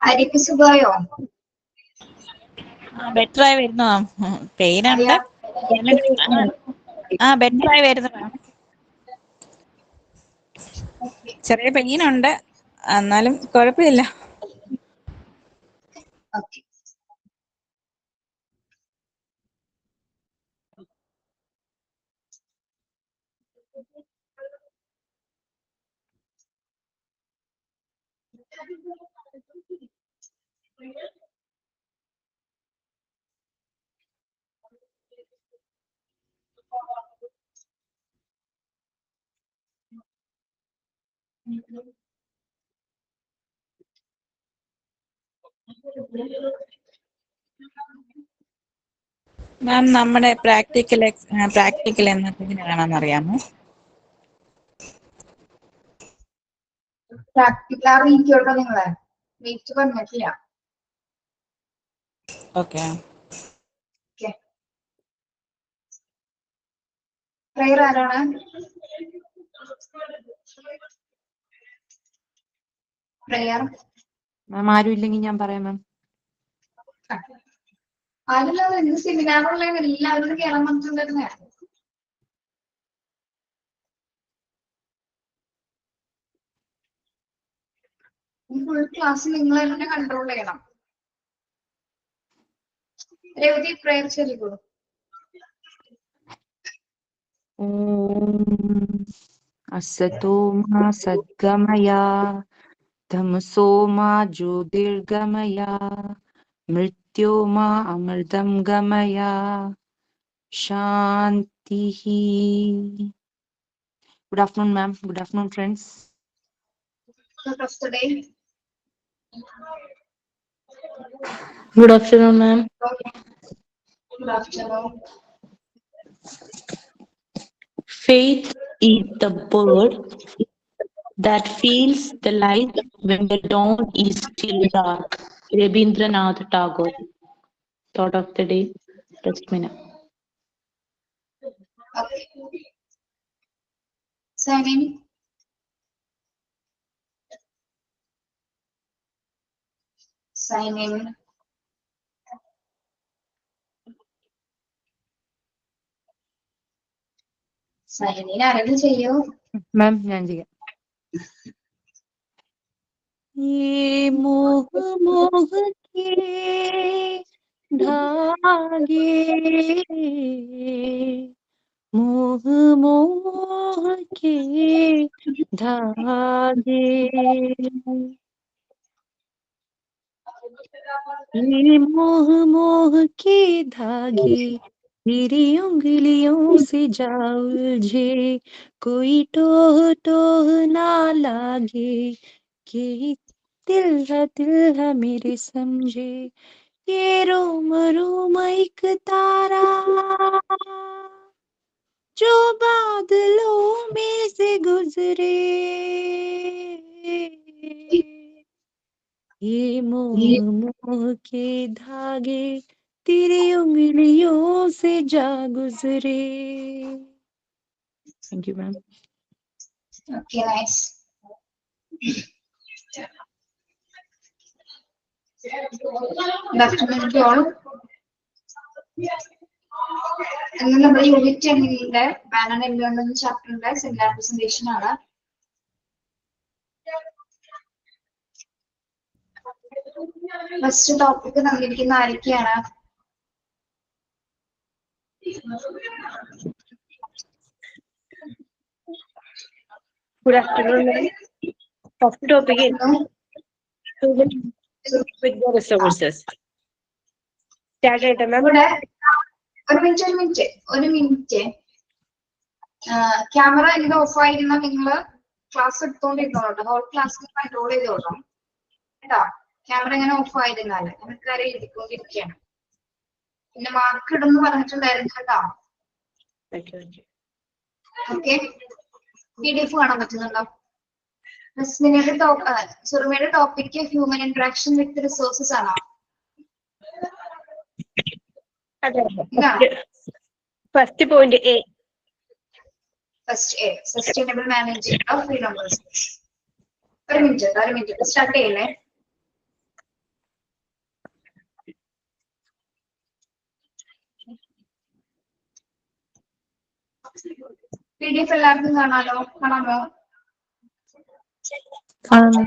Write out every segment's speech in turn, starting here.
അരിക്ക് സുഖമായോ? ബെറ്റർ ആയി വരുന്നു. പെയിൻ ഉണ്ട്. ബെറ്റർ ആയി വരുന്നു. ചെറിയ പെയിൻ ഉണ്ട്, എന്നാലും കുഴപ്പമില്ല. മാം, നമ്മുടെ പ്രാക്ടിക്കൽ എന്നതിനാണെന്ന് അറിയാമോ? പ്രാക്ടിക്കൽ അറിയിക്കോട്ടോ നിങ്ങളെ, മീറ്റ് പറഞ്ഞിട്ടില്ല. ഓക്കെ. പ്രയർ ആരാണ്? പ്രയർ മാം ആരും ഇല്ലെങ്കിൽ ഞാൻ പറയാം മാം. ആരുമില്ലാതെ എന്ത് സെമിനാറുള്ള എല്ലാവരും കേറാൻ പറ്റുന്നുണ്ടായിരുന്നേ. ഫുൾ ക്ലാസ് നിങ്ങൾ തന്നെ കൺട്രോൾ ചെയ്യണം. രവതി പ്രയർ ചൊല്ലിക്കോളൂ. ഓം അസതോ മാ സദ്ഗമയ തമസോ മാ ജ്യോതിർഗമയ മൃത്യോ മാ അമൃതം ഗമയ ശാന്തി. Good afternoon, ma'am. Good afternoon, friends. Good afternoon, ma'am. Good afternoon. Faith is the bird that feels the light when the dawn is still dark. Rabindranath Tagore. Thought of the day. Rashmina. Okay. Sign in. Sign in. Sign in ആരെങ്കിലും ചെയ്യോ? മാം ഞാൻ ചെയ്യാം. ये मोह मोह के धागे, मोह मोह के धागे, ये मोह मोह के धागे मेरी उंगलियों से जा उलझे, कोई टोह टोह ना लागे कि दिल है मेरे समझे, ये रोम रोम एक तारा जो बादलों में से गुजरे, ये मोह मोह के धागे तेरी उंगलियों से जा गुजरे. Thank you, ma'am. Okay, nice. Good afternoon to all. ഇന്ന് നമ്മുടെ യൂണിറ്റ് 10 ബാനർ എൻവയോൺമെന്റ് ചാപ്റ്ററിന്റെ സെമിനാർ പ്രസന്റേഷൻ ആണ്. ഫസ്റ്റ് ടോപ്പിക് നൽകിയിരിക്കുന്ന ആരൊക്കെയാണ്? Good afternoon, ma'am. First topic is with the resources. Start it, ma'am. ഒരു മിനിറ്റ് ക്യാമറ എങ്ങനെ ഓഫ് ആയിരുന്ന നിങ്ങള് ക്ലാസ് എടുത്തോണ്ടിരുന്നോട്ടോ, ഹോൾ ക്ലാസ് കൺട്രോൾ ചെയ്തോട്ടോ കേട്ടോ. ക്യാമറ എങ്ങനെ ഓഫ് ആയിരുന്നാല് നമുക്കാരെ എഴുതിക്കൊണ്ടിരിക്കുകയാണ്. പിന്നെ മാർക്ക് ഇടുന്ന് പറഞ്ഞിട്ടുണ്ടായിരുന്നു കേട്ടോ. ഓക്കെ, PDF കാണാൻ പറ്റുന്നുണ്ടോ? സുറുമയുടെ topic human interaction with resources ആണോ? First point A. First A, sustainable management of free numbers. ഒരു മിനിറ്റ് സ്റ്റാർട്ട് ചെയ്യല്ലേ. PDF എല്ലാവർക്കും കാണാമോ? കാണാം.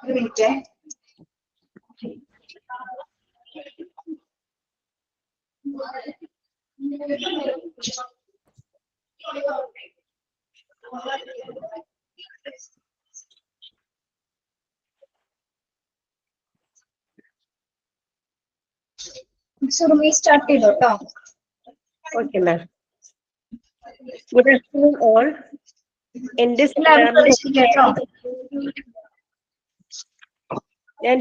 ഒരു മിനിറ്റ്. സുറുമി സ്റ്റാർട്ട് ചെയ്തോ കേട്ടോ. Okay, ma'am. Good afternoon, all. In this എല്ലാവരും പ്രവേശിക്കാം കേട്ടോ.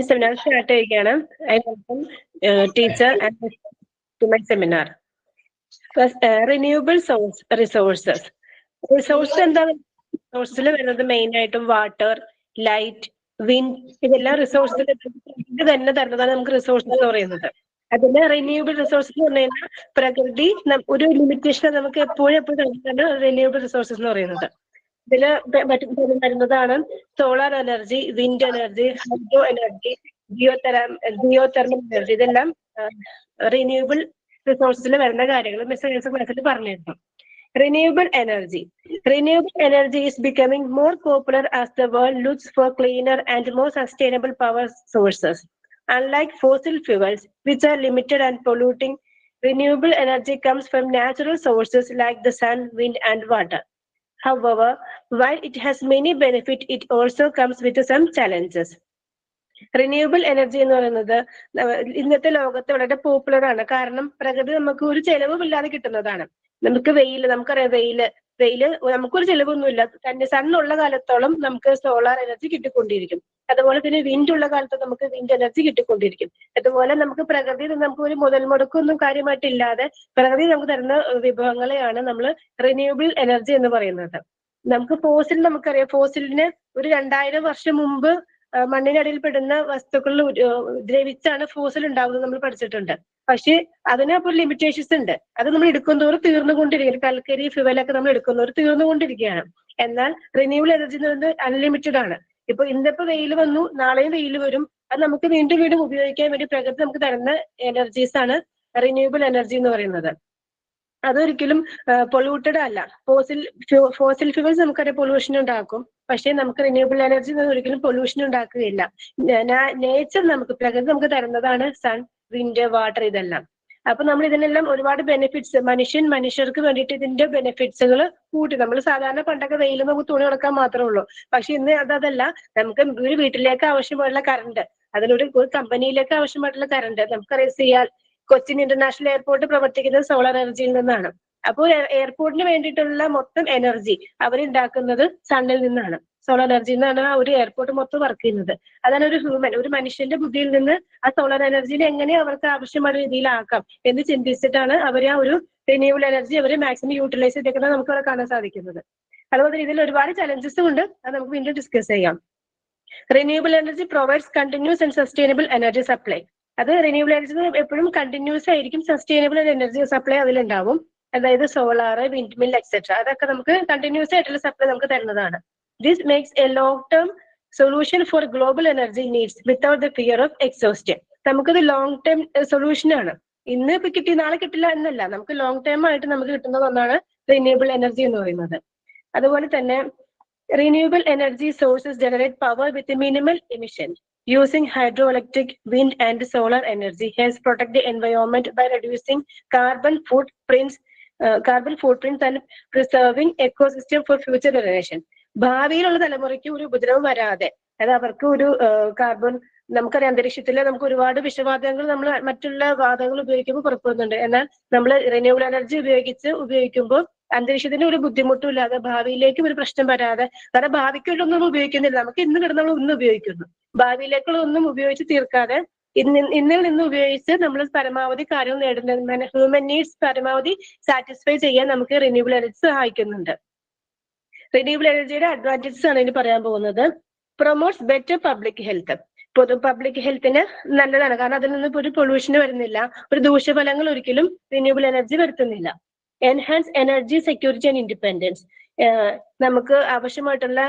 seminar start ചെയ്യുകയാണ്. I welcome teacher and to my seminar. First, renewable resources. Resources എന്താണ്? Resources വരുന്നത് മെയിൻ ആയിട്ടും വാട്ടർ, ലൈറ്റ്, വിൻഡ് ഇതെല്ലാം റിസോഴ്സിൽ തന്നെ തരുന്നതാണ് നമുക്ക് റിസോഴ്സസ് എന്ന് പറയുന്നത്. അതിന് റിന്യൂവബിൾ റിസോഴ്സസ് എന്ന് പറഞ്ഞു കഴിഞ്ഞാൽ പ്രകൃതി ഒരു ലിമിറ്റേഷൻ നമുക്ക് എപ്പോഴും തരുന്നതാണ് റിന്യൂവബിൾ റിസോഴ്സസ് എന്ന് പറയുന്നത്. ഇതില് വരുന്നതാണ് solar energy, wind energy, hydro energy, geothermal energy. ഇതെല്ലാം റിന്യൂവബിൾ റിസോഴ്സിൽ വരുന്ന കാര്യങ്ങൾ മിസ് ക്ലാസ്സിൽ പറഞ്ഞിരുന്നു. Renewable energy. Renewable energy is becoming more popular as the world looks for cleaner and more sustainable power sources. Unlike fossil fuels, which are limited and polluting, renewable energy comes from natural sources like the sun, wind, and water. However, while it has many benefits, it also comes with some challenges. Renewable energy എന്ന് പറയുന്നത് ഇന്നത്തെ ലോകത്ത് വളരെ popular ആണ്. കാരണം പ്രകൃതി നമുക്ക് ഒരു ചെലവുമില്ലാതെ കിട്ടുന്നതാണ്. നമുക്ക് നമുക്കറിയാം വെയില് നമുക്കൊരു ചെലവൊന്നുമില്ല. തന്നെ സണ്ണുള്ള കാലത്തോളം നമുക്ക് സോളാർ എനർജി കിട്ടിക്കൊണ്ടിരിക്കും. അതുപോലെ തന്നെ വിൻഡ് ഉള്ള കാലത്ത് നമുക്ക് വിൻഡ് എനർജി കിട്ടിക്കൊണ്ടിരിക്കും. അതുപോലെ നമുക്ക് പ്രകൃതി നമുക്ക് ഒരു മുതൽ മുടക്കൊന്നും കാര്യമായിട്ടില്ലാതെ പ്രകൃതി നമുക്ക് തരുന്ന വിഭവങ്ങളെയാണ് നമ്മൾ റിന്യൂവബിൾ എനർജി എന്ന് പറയുന്നത്. നമുക്ക് നമുക്കറിയാം ഫോസിലിന് ഒരു 2000 വർഷം മുമ്പ് മണ്ണിനടിയിൽ പെടുന്ന വസ്തുക്കളിൽ ദ്രവിച്ചാണ് ഫോസിൽ ഉണ്ടാകുന്നത് നമ്മൾ പഠിച്ചിട്ടുണ്ട്. പക്ഷെ അതിന് അപ്പോൾ ലിമിറ്റേഷൻസ് ഉണ്ട്. അത് നമ്മൾ എടുക്കുന്തോറും തീർന്നുകൊണ്ടിരിക്കും. കൽക്കരി ഫ്യുവലൊക്കെ നമ്മൾ എടുക്കുന്നതോറും തീർന്നുകൊണ്ടിരിക്കുകയാണ്. എന്നാൽ റിന്യൂവബിൾ എനർജി എന്ന് പറയുന്നത് അൺലിമിറ്റഡ് ആണ്. ഇന്നിപ്പോ വെയിൽ വന്നു, നാളെയും വെയിൽ വരും. അത് നമുക്ക് വീണ്ടും ഉപയോഗിക്കാൻ വേണ്ടി പ്രകൃതി നമുക്ക് തരുന്ന എനർജീസ് ആണ് റിന്യൂവബിൾ എനർജി എന്ന് പറയുന്നത്. അതൊരിക്കലും പൊള്യൂട്ടഡ് അല്ല. ഫോസിൽ ഫ്യൂവൽസ് നമുക്കറിയാം പൊല്യൂഷൻ ഉണ്ടാക്കും. പക്ഷെ നമുക്ക് റിന്യൂവബിൾ എനർജി ഒരിക്കലും പൊല്യൂഷൻ ഉണ്ടാക്കുകയില്ല. നേച്ചർ പ്രകൃതി നമുക്ക് തരുന്നതാണ് സൺ, വിൻഡ്, വാട്ടർ ഇതെല്ലാം. അപ്പൊ നമ്മൾ ഇതിനെല്ലാം ഒരുപാട് ബെനിഫിറ്റ്സ് മനുഷ്യർക്ക് വേണ്ടിയിട്ട് ഇതിന്റെ ബെനിഫിറ്റ്സുകൾ കൂട്ടി. നമ്മൾ സാധാരണ പണ്ടൊക്കെ വെയിൽ നമുക്ക് തുണി ഉണക്കാൻ മാത്രമേ ഉള്ളൂ. പക്ഷെ ഇന്ന് അതല്ല, നമുക്ക് ഒരു വീട്ടിലേക്ക് ആവശ്യമായിട്ടുള്ള കറണ്ട്, അതിലൊരു കമ്പനിയിലേക്ക് ആവശ്യമായിട്ടുള്ള കറണ്ട് നമുക്കറിയാം. കൊച്ചിൻ ഇന്റർനാഷണൽ എയർപോർട്ട് പ്രവർത്തിക്കുന്നത് സോളാർ എനർജിയിൽ നിന്നാണ്. അപ്പോൾ എയർപോർട്ടിന് വേണ്ടിയിട്ടുള്ള മൊത്തം എനർജി അവരുണ്ടാക്കുന്നത് സണ്ണിൽ നിന്നാണ്. സോളാർ എനർജി നിന്നാണ് ആ ഒരു എയർപോർട്ട് മൊത്തം വർക്ക് ചെയ്യുന്നത്. അതാണ് ഒരു മനുഷ്യന്റെ ബുദ്ധിയിൽ നിന്ന് ആ സോളാർ എനർജിനെ എങ്ങനെ അവർക്ക് ആവശ്യമായ രീതിയിലാക്കാം എന്ന് ചിന്തിച്ചിട്ടാണ് അവർ ആ ഒരു റിന്യൂവബിൾ എനർജി അവര് മാക്സിമം യൂട്ടിലൈസ് ചെയ്തേക്കുന്നത് നമുക്ക് അവിടെ കാണാൻ സാധിക്കുന്നത്. അതുപോലെ ഇതിൽ ഒരുപാട് ചലഞ്ചസും ഉണ്ട്. അത് നമുക്ക് വീണ്ടും ഡിസ്കസ് ചെയ്യാം. Renewable energy provides continuous and sustainable energy supply. അത് റിന്യൂവബിൾ എനർജി എപ്പോഴും കണ്ടിന്യൂസ് ആയിരിക്കും. സസ്റ്റൈനബിൾ എനർജി സപ്ലൈ അതിലുണ്ടാവും. അതായത് സോളാർ, വിൻഡ് മിൽ എക്സെട്ര അതൊക്കെ നമുക്ക് കണ്ടിന്യൂസ് ആയിട്ടുള്ള സപ്ലൈ നമുക്ക് തരുന്നതാണ്. This makes A long term solution for global energy needs without the fear of exhaust. നമുക്കത് ലോങ് ടേം സൊല്യൂഷൻ ആണ്. ഇന്ന് ഇപ്പൊ കിട്ടി നാളെ കിട്ടില്ല എന്നല്ല, നമുക്ക് ലോങ് ടേം ആയിട്ട് നമുക്ക് കിട്ടുന്ന ഒന്നാണ് റിന്യൂവബിൾ എനർജി എന്ന് പറയുന്നത്. അതുപോലെ തന്നെ renewable energy sources generate power with minimal emission. Using hydroelectric, wind and solar energy helps protect the environment by reducing carbon footprints and preserving ecosystem for future generation. ഭാവിയിലുള്ള തലമുറയ്ക്ക് ഒരു ഉപദ്രവം വരാതെ, അതായത് അവർക്ക് ഒരു കാർബൺ, നമുക്കറിയാം അന്തരീക്ഷത്തിൽ നമുക്ക് ഒരുപാട് വിഷവാതകങ്ങൾ നമ്മൾ മറ്റുള്ള വാതകങ്ങൾ ഉപയോഗിക്കുമ്പോൾ പുറപ്പെടുന്നുണ്ട്. എന്നാൽ നമ്മൾ റിന്യൂവബിൾ എനർജി ഉപയോഗിക്കുമ്പോൾ അന്തരീക്ഷത്തിന് ഒരു ബുദ്ധിമുട്ടും ഇല്ലാതെ ഭാവിയിലേക്ക് ഒരു പ്രശ്നം വരാതെ, കാരണം ഭാവിക്കുള്ളൊന്നും ഉപയോഗിക്കുന്നില്ല, നമുക്ക് ഇന്ന് കിടന്നുള്ള ഒന്നും ഉപയോഗിക്കുന്നു. ഭാവിയിലേക്കുള്ള ഒന്നും ഉപയോഗിച്ച് തീർക്കാതെ ഇന്നിൽ നിന്ന് ഉപയോഗിച്ച് നമ്മൾ പരമാവധി കാര്യങ്ങൾ നേടുന്ന ഹ്യൂമൻ നീഡ്സ് പരമാവധി സാറ്റിസ്ഫൈ ചെയ്യാൻ നമുക്ക് റിന്യൂവബിൾ എനർജി സഹായിക്കുന്നുണ്ട്. റിന്യൂവബിൾ എനർജിയുടെ അഡ്വാൻറ്റേജസ് ആണ് ഇനി പറയാൻ പോകുന്നത്. Promotes better public health. Public ഹെൽത്തിന് നല്ലതാണ്, കാരണം അതിൽ നിന്ന് ഒരു പൊല്യൂഷൻ വരുന്നില്ല, ഒരു ദൂഷ്യഫലങ്ങൾ ഒരിക്കലും റിന്യൂവബിൾ എനർജി വരുത്തുന്നില്ല. Enhance energy security and independence. നമുക്ക് ആവശ്യമായിട്ടുള്ള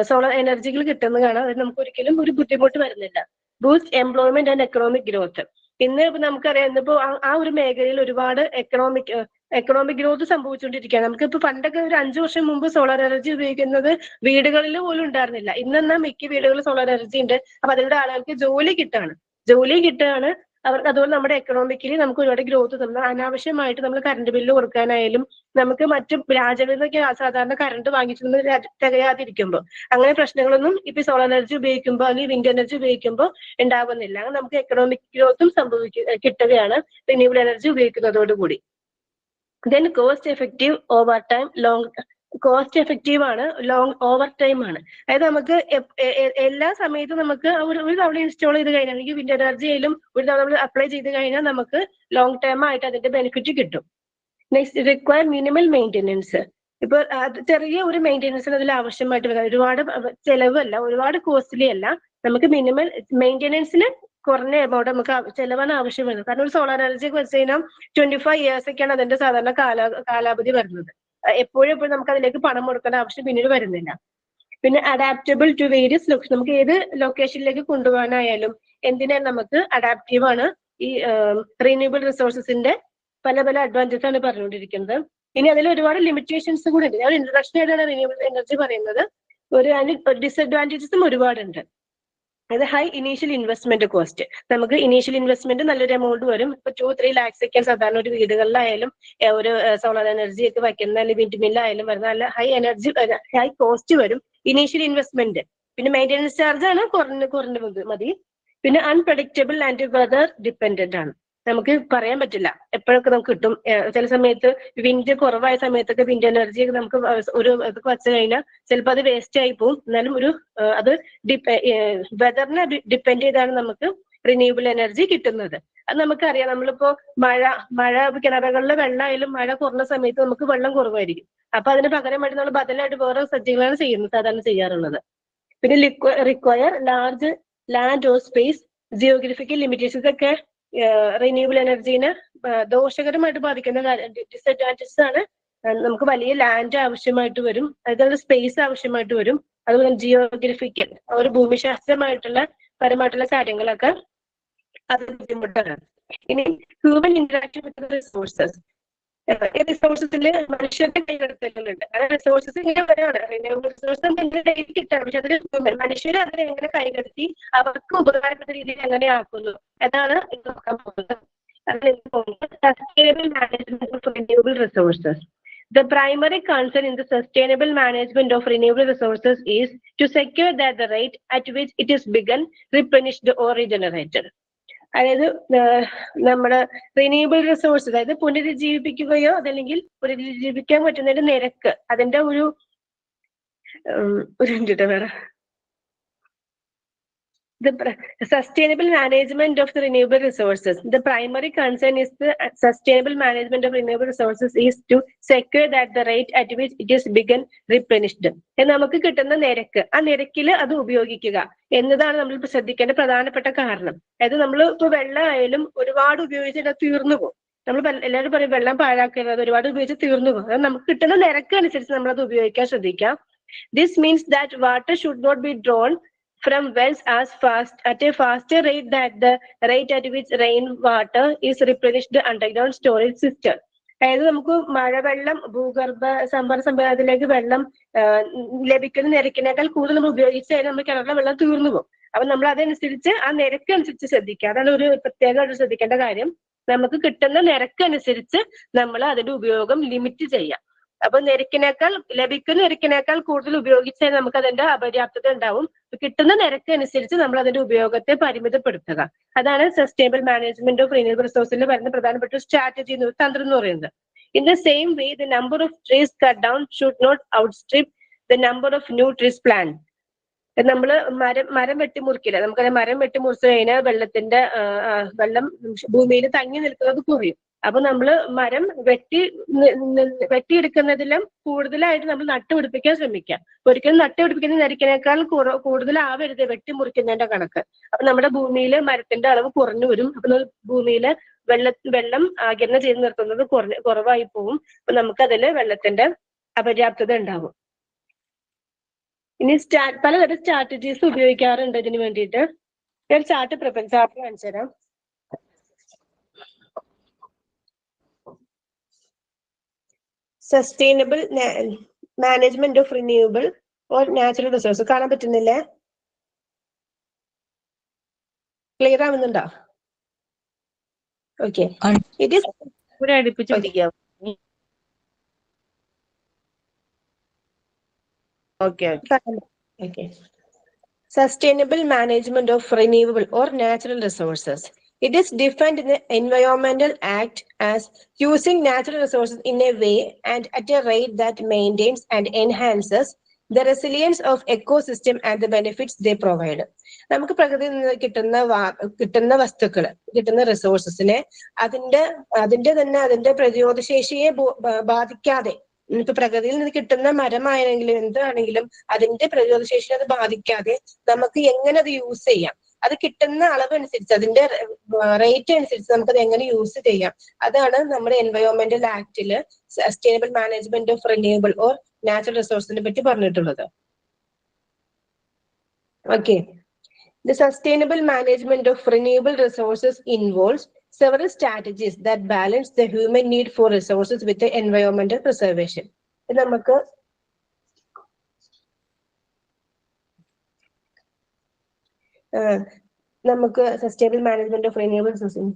സോളാർ എനർജികൾ കിട്ടുന്നതാണ്. അത് നമുക്ക് ഒരിക്കലും ഒരു ബുദ്ധിമുട്ട് വരുന്നില്ല. Boost employment and economic growth. ഇന്ന് നമുക്കറിയാം, ഇന്നിപ്പോ ആ ഒരു മേഖലയിൽ ഒരുപാട് എക്കണോമിക് ഗ്രോത്ത് സംഭവിച്ചുകൊണ്ടിരിക്കുകയാണ്. നമുക്കിപ്പോ പണ്ടൊക്കെ ഒരു 5 വർഷം മുമ്പ് സോളാർ എനർജി ഉപയോഗിക്കുന്നത് വീടുകളിൽ പോലും ഉണ്ടായിരുന്നില്ല. ഇന്നെന്നാ മിക്ക വീടുകളിൽ സോളാർ എനർജി ഉണ്ട്. അപ്പൊ അതിലൂടെ ആളുകൾക്ക് ജോലി കിട്ടുകയാണ് അവർക്ക്. അതുപോലെ നമ്മുടെ എക്കണോമിക്കലി നമുക്ക് ഒരുപാട് ഗ്രോത്ത് തന്നു. അനാവശ്യമായിട്ട് നമ്മൾ കറണ്ട് ബില്ല് കൊടുക്കാനായാലും നമുക്ക് മറ്റു രാജ്യങ്ങളിൽ നിന്നൊക്കെ സാധാരണ കറണ്ട് വാങ്ങിച്ചിരുന്നത് തികയാതിരിക്കുമ്പോൾ അങ്ങനെ പ്രശ്നങ്ങളൊന്നും ഇപ്പൊ സോളാർ എനർജി ഉപയോഗിക്കുമ്പോൾ അല്ലെങ്കിൽ വിൻഡ് എനർജി ഉപയോഗിക്കുമ്പോൾ ഉണ്ടാവുന്നില്ല. അങ്ങനെ നമുക്ക് എക്കണോമിക് ഗ്രോത്തും കിട്ടുകയാണ് റിന്യൂവബിൾ എനർജി ഉപയോഗിക്കുന്നതോടുകൂടി. Then cost effective over time cost effective ആണ്, ലോങ് ഓവർ ടൈം ആണ്. അതായത് നമുക്ക് എല്ലാ സമയത്തും നമുക്ക് ഒരു തവണ ഇൻസ്റ്റാൾ ചെയ്ത് കഴിഞ്ഞാൽ, അല്ലെങ്കിൽ വിൻഡ് എനർജി ആയാലും ഒരു തവണ നമ്മൾ അപ്ലൈ ചെയ്ത് കഴിഞ്ഞാൽ നമുക്ക് ലോങ് ടൈം ആയിട്ട് അതിന്റെ ബെനിഫിറ്റ് കിട്ടും. Next, require minimal maintenance. ഇപ്പൊ ചെറിയ ഒരു മെയിൻ്റെനൻസിന് അതിൽ ആവശ്യമായിട്ട് വരാം. ഒരുപാട് ചെലവല്ല, ഒരുപാട് കോസ്റ്റ്ലി അല്ല. നമുക്ക് മിനിമൽ മെയിൻ്റെനൻസിന് കുറഞ്ഞ എമൗണ്ട് നമുക്ക് ചെലവാണ് ആവശ്യം വരുന്നത്. കാരണം ഒരു സോളാർ എനർജി ഒക്കെ വെച്ച് കഴിഞ്ഞാൽ 25 years ഒക്കെയാണ് അതിന്റെ സാധാരണ കാലാവധി വരുന്നത്. എപ്പോഴും നമുക്ക് അതിലേക്ക് പണം കൊടുക്കേണ്ട ആവശ്യം പിന്നീട് വരുന്നില്ല. പിന്നെ അഡാപ്റ്റബിൾ ടു വേരിയസ് ലൊക്കേഷൻ. നമുക്ക് ഏത് ലൊക്കേഷനിലേക്ക് കൊണ്ടുപോകാനായാലും എന്തിനാണ് നമുക്ക് അഡാപ്റ്റീവ് ആണ്. ഈ റിന്യൂവബിൾ റിസോഴ്സസിന്റെ പല അഡ്വാൻറ്റേജസ് ആണ് പറഞ്ഞുകൊണ്ടിരിക്കുന്നത്. ഇനി അതിൽ ഒരുപാട് ലിമിറ്റേഷൻസ് കൂടെ ഉണ്ട്. ഞാൻ ഇൻട്രൊഡക്ഷൻ ആയിട്ടാണ് റിന്യൂവബിൾ എനർജി പറയുന്നത്. അതിന് ഡിസഡ്വാൻറ്റേജസും ഒരുപാടുണ്ട്. അതായത് ഹൈ ഇനീഷ്യൽ ഇൻവെസ്റ്റ്മെന്റ് കോസ്റ്റ്. നമുക്ക് ഇനീഷ്യൽ ഇൻവെസ്റ്റ്മെന്റ് നല്ലൊരു എമൗണ്ട് വരും. ഇപ്പൊ 2-3 lakhs ഒക്കെയാണ് സാധാരണ ഒരു വീടുകളിലായാലും ഒരു സോളാർ എനർജി ഒക്കെ വയ്ക്കുന്ന, അല്ലെങ്കിൽ വിൻഡ് മില്ലായാലും വരുന്ന നല്ല ഹൈ കോസ്റ്റ് വരും ഇനീഷ്യൽ ഇൻവെസ്റ്റ്മെന്റ്. പിന്നെ മെയിൻ്റെനൻസ് ചാർജ് ആണ് കുറഞ്ഞ മതി. പിന്നെ അൺപ്രഡിക്റ്റബിൾ ആൻഡ് വെതർ ഡിപ്പെൻഡന്റ് ആണ്. നമുക്ക് പറയാൻ പറ്റില്ല എപ്പോഴൊക്കെ നമുക്ക് കിട്ടും. ചില സമയത്ത് വിൻഡ് കുറവായ സമയത്തൊക്കെ വിൻഡ് എനർജി നമുക്ക് ഒരു ഇതൊക്കെ വെച്ച് കഴിഞ്ഞാൽ ചിലപ്പോൾ അത് വേസ്റ്റ് ആയി പോകും. എന്നാലും അത് വെതറിനെ ഡിപ്പെൻഡ് ചെയ്താണ് നമുക്ക് റിന്യൂവബിൾ എനർജി കിട്ടുന്നത്. അത് നമുക്കറിയാം. നമ്മളിപ്പോ മഴ കിണറുകളിലെ വെള്ളമായാലും മഴ കുറഞ്ഞ സമയത്ത് നമുക്ക് വെള്ളം കുറവായിരിക്കും. അപ്പൊ അതിന് പകരമായിട്ട് നമ്മൾ ബദലായിട്ട് വേറെ സജ്ജീകളാണ് സാധാരണ ചെയ്യാറുള്ളത്. പിന്നെ require large land or space. Geographical limitations ഒക്കെ റിന്യൂവബിൾ എനർജീനെ ദോഷകരമായിട്ട് ബാധിക്കുന്ന ഡിസഡ്വാൻറ്റേജസ് ആണ്. നമുക്ക് വലിയ ലാൻഡ് ആവശ്യമായിട്ട് വരും, അതുപോലെ സ്പേസ് ആവശ്യമായിട്ട് വരും. അതുപോലെ ജിയോഗ്രഫിക്കൽ ഒരു ഭൂമിശാസ്ത്രമായിട്ടുള്ള പരമായിട്ടുള്ള കാര്യങ്ങളൊക്കെ അത് ബുദ്ധിമുട്ടാണ്. ഇനി ഹ്യൂമൻ ഇന്ററാക്ഷൻ വിത്ത് റിസോഴ്സസ്. റിസോഴ്സസിൽ മനുഷ്യരുടെ കൈകടത്തലുകളുണ്ട്. അതായത് റിസോഴ്സസ് ഇങ്ങനെ വരാണ്, റിന്യൂവബിൾ റിസോഴ്സ് ഡെയിലി കിട്ടാണ്. പക്ഷെ അതിൽ മനുഷ്യർ അതിനെ എങ്ങനെ കൈകടത്തി അവർക്ക് ഉപകാരപ്പെട്ട രീതിയിൽ എങ്ങനെ ആക്കുന്നു എന്നാണ് ഇത് നോക്കാൻ പോകുന്നത്. Sustainable management of renewable resources. The primary concern in the sustainable management of renewable resources is to secure that the rate at which it is begun, replenished or regenerated. അതായത് നമ്മുടെ റിന്യൂവബിൾ റിസോഴ്സ്, അതായത് പുനരുജ്ജീവിപ്പിക്കുകയോ അതല്ലെങ്കിൽ പുനരുജ്ജീവിക്കാൻ പറ്റുന്നതിന്റെ നിരക്ക്, അതിന്റെ ഒരു minute വേറെ. The sustainable management of the renewable resources. The primary concern is the sustainable management of renewable resources is to secure that the rate at which it is begun, replenished. നമുക്ക് കിട്ടുന്ന നിരക്ക്, ആ നിരക്കിൽ അത് ഉപയോഗിക്കുക എന്നതാണ് നമ്മൾ ശ്രദ്ധിക്കേണ്ട പ്രധാനപ്പെട്ട കാരണം. അതായത് നമ്മൾ ഇപ്പൊ വെള്ളം ആയാലും ഒരുപാട് ഉപയോഗിച്ചിട്ട് തീർന്നു പോകും. നമ്മൾ എല്ലാവരും പറയും വെള്ളം പാഴാക്കരുത്, ഒരുപാട് ഉപയോഗിച്ച് തീർന്നു പോകും. അതായത് നമുക്ക് കിട്ടുന്ന നിരക്ക് അനുസരിച്ച് നമ്മൾ അത് ഉപയോഗിക്കാൻ ശ്രദ്ധിക്കാം. This means that water should not be drawn from wells at a faster rate than the rate at which rainwater is replenished underground storage system. അതായത് നമുക്ക് മഴവെള്ളം ഭൂഗർഭ സംഭരണത്തിലേക്ക് വെള്ളം ലഭിക്കുന്ന നിരക്കിനേക്കാൾ കൂടുതൽ നമ്മൾ ഉപയോഗിച്ച് കഴിഞ്ഞാൽ നമ്മൾ കിണറിലെ വെള്ളം തീർന്നു പോകും. അപ്പൊ നമ്മൾ അതനുസരിച്ച് ആ നിരക്ക് അനുസരിച്ച് ശ്രദ്ധിക്കുക. അതാണ് ഒരു പ്രത്യേകമായിട്ട് ശ്രദ്ധിക്കേണ്ട കാര്യം. നമുക്ക് കിട്ടുന്ന നിരക്ക് അനുസരിച്ച് നമ്മൾ അതിന്റെ ഉപയോഗം ലിമിറ്റ് ചെയ്യാം. അപ്പൊ ലഭിക്കുന്ന നിരക്കിനേക്കാൾ കൂടുതൽ ഉപയോഗിച്ചാൽ നമുക്ക് അതിന്റെ അപര്യാപ്തത ഉണ്ടാവും. കിട്ടുന്ന നിരക്ക് അനുസരിച്ച് നമ്മൾ അതിന്റെ ഉപയോഗത്തെ പരിമിതപ്പെടുത്തുക. അതാണ് സസ്റ്റൈനബിൾ മാനേജ്മെന്റ് ഓഫ് റിന്യൂവബിൾ റിസോഴ്സിൽ വരുന്ന പ്രധാനപ്പെട്ട സ്ട്രാറ്റജി തന്ത്രം എന്ന് പറയുന്നത്. In the same way the number of trees cut down should not outstrip the number of new trees plant. നമ്മൾ മരം വെട്ടിമുറിക്കില്ല. നമുക്കത് മരം വെട്ടിമുറിച്ചു കഴിഞ്ഞാൽ വെള്ളം ഭൂമിയിൽ തങ്ങി നിൽക്കുന്നത് കുറയും. അപ്പൊ നമ്മൾ മരം വെട്ടിയെടുക്കുന്നതിലും കൂടുതലായിട്ട് നമ്മൾ നട്ടുപിടിപ്പിക്കാൻ ശ്രമിക്കാം. ഒരിക്കലും നട്ടുപിടിപ്പിക്കുന്ന നിരക്കിനേക്കാൾ കൂടുതൽ ആവരുത് വെട്ടിമുറിക്കുന്നതിന്റെ കണക്ക്. അപ്പൊ നമ്മുടെ ഭൂമിയിൽ മരത്തിന്റെ അളവ് കുറഞ്ഞു വരും. അപ്പൊ ഭൂമിയില് വെള്ളം ആഗിരണം ചെയ്ത് നിർത്തുന്നത് കുറവായി പോവും. അപ്പൊ നമുക്കതില് വെള്ളത്തിന്റെ അപര്യാപ്തത ഉണ്ടാവും. ഇനി പലതരം സ്ട്രാറ്റജീസ് ഉപയോഗിക്കാറുണ്ട് ഇതിനു വേണ്ടിയിട്ട്. ഞാൻ ചാർട്ട് കാണിച്ചു തരാം. Sustainable management of renewable or natural resource കാണാൻ പറ്റുന്നില്ലേ? ക്ലിയർ ആവുന്നുണ്ടോ? ഓക്കെ, ഇറ്റ് ഈസ് കൂടെ അടുപ്പിച്ച് പിടിക്കാം. Okay okay. Sustainable management of renewable or natural resources. It is defined in the Environmental Act as using natural resources in a way and at a rate that maintains and enhances the resilience of ecosystem and the benefits they provide. നമുക്ക് പ്രകൃതിയിൽ നിന്ന് കിട്ടുന്ന വസ്തുക്കൾ, കിട്ടുന്ന റിസോഴ്സസിനെ അതിന്റെ പ്രതിരോധശേഷിയെ ബാധിക്കാതെ, ഇപ്പൊ പ്രകൃതിയിൽ നിന്ന് കിട്ടുന്ന മരമാണെങ്കിലും എന്താണെങ്കിലും അതിന്റെ പ്രതിരോധശേഷി അത് ബാധിക്കാതെ നമുക്ക് എങ്ങനെ അത് യൂസ് ചെയ്യാം, അത് കിട്ടുന്ന അളവനുസരിച്ച് അതിന്റെ റേറ്റ് അനുസരിച്ച് നമുക്കത് എങ്ങനെ യൂസ് ചെയ്യാം, അതാണ് നമ്മുടെ എൻവയോൺമെന്റൽ ആക്ടില് sustainable management of renewable or natural റിസോഴ്സിനെ പറ്റി പറഞ്ഞിട്ടുള്ളത്. Okay, the sustainable management of renewable resources involves several strategies that balance the human need for resources with the environmental preservation. നമുക്ക് sustainable management of renewable resources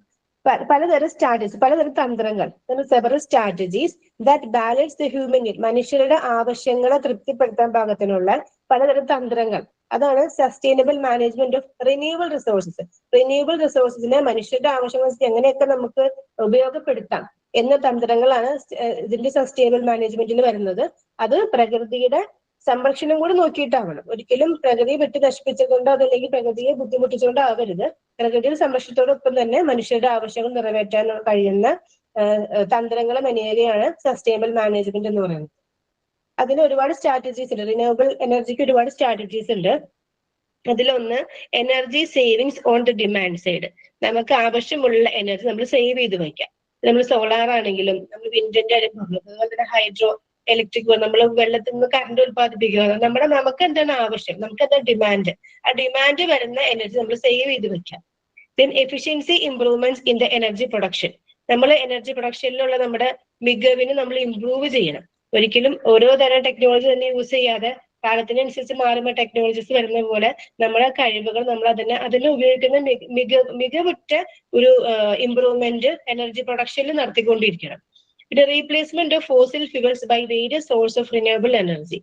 പലതരം തന്ത്രങ്ങൾ, several strategies that balance the human need, മനുഷ്യരുടെ ആവശ്യങ്ങളെ തൃപ്തിപ്പെടുത്താൻ പാകത്തിനുള്ള പലതരം തന്ത്രങ്ങൾ, അതാണ് sustainable management of renewable resources. Renewable റിസോഴ്സസിനെ മനുഷ്യരുടെ ആവശ്യങ്ങൾ എങ്ങനെയൊക്കെ നമുക്ക് ഉപയോഗപ്പെടുത്താം എന്ന തന്ത്രങ്ങളാണ് ഇതിന്റെ സസ്റ്റൈനബിൾ മാനേജ്മെന്റിൽ വരുന്നത്. അത് പ്രകൃതിയുടെ സംരക്ഷണം കൂടി നോക്കിയിട്ടാവണം. ഒരിക്കലും പ്രകൃതിയെ വെട്ടി നശിപ്പിച്ചുകൊണ്ടോ അതല്ലെങ്കിൽ പ്രകൃതിയെ ബുദ്ധിമുട്ടിച്ചുകൊണ്ടോ ആവരുത്. പ്രകൃതിയുടെ സംരക്ഷണത്തോടൊപ്പം തന്നെ മനുഷ്യരുടെ ആവശ്യങ്ങൾ നിറവേറ്റാൻ കഴിയുന്ന തന്ത്രങ്ങൾ മെനയുകയാണ് സസ്റ്റൈനബിൾ മാനേജ്മെന്റ് എന്ന് പറയുന്നത്. അതിന് ഒരുപാട് സ്ട്രാറ്റജീസ് ഉണ്ട്. റിന്യൂവബിൾ എനർജിക്ക് ഒരുപാട് സ്ട്രാറ്റജീസ് ഉണ്ട്. അതിലൊന്ന് energy savings on the demand side. നമുക്ക് ആവശ്യമുള്ള എനർജി നമ്മൾ സേവ് ചെയ്ത് വയ്ക്കാം. നമ്മൾ സോളാർ ആണെങ്കിലും നമ്മൾ വിൻഡിന്റെ അതുപോലെ തന്നെ ഹൈഡ്രോ ഇലക്ട്രിക്, നമ്മൾ വെള്ളത്തിൽ നിന്ന് കറണ്ട് ഉത്പാദിപ്പിക്കുക, നമുക്ക് എന്താണ് ആവശ്യം, നമുക്ക് എന്താ ഡിമാൻഡ്, ആ ഡിമാൻഡ് വരുന്ന എനർജി നമ്മൾ സേവ് ചെയ്ത് വെക്കാം. Then efficiency improvements in the energy production. നമ്മൾ എനർജി പ്രൊഡക്ഷനിലുള്ള നമ്മുടെ മികവിന് നമ്മൾ ഇംപ്രൂവ് ചെയ്യണം. ഒരിക്കലും ഓരോ തരം ടെക്നോളജി തന്നെ യൂസ് ചെയ്യാതെ കാലത്തിനനുസരിച്ച് മാറുമ്പോൾ ടെക്നോളജീസ് വരുന്ന പോലെ നമ്മുടെ കഴിവുകൾ നമ്മൾ അതിനെ ഉപയോഗിക്കുന്ന മികവുറ്റ ഒരു ഇംപ്രൂവ്മെന്റ് എനർജി പ്രൊഡക്ഷനിൽ നടത്തിക്കൊണ്ടിരിക്കണം. പിന്നെ replacement of fossil fuels by various source of renewable energy.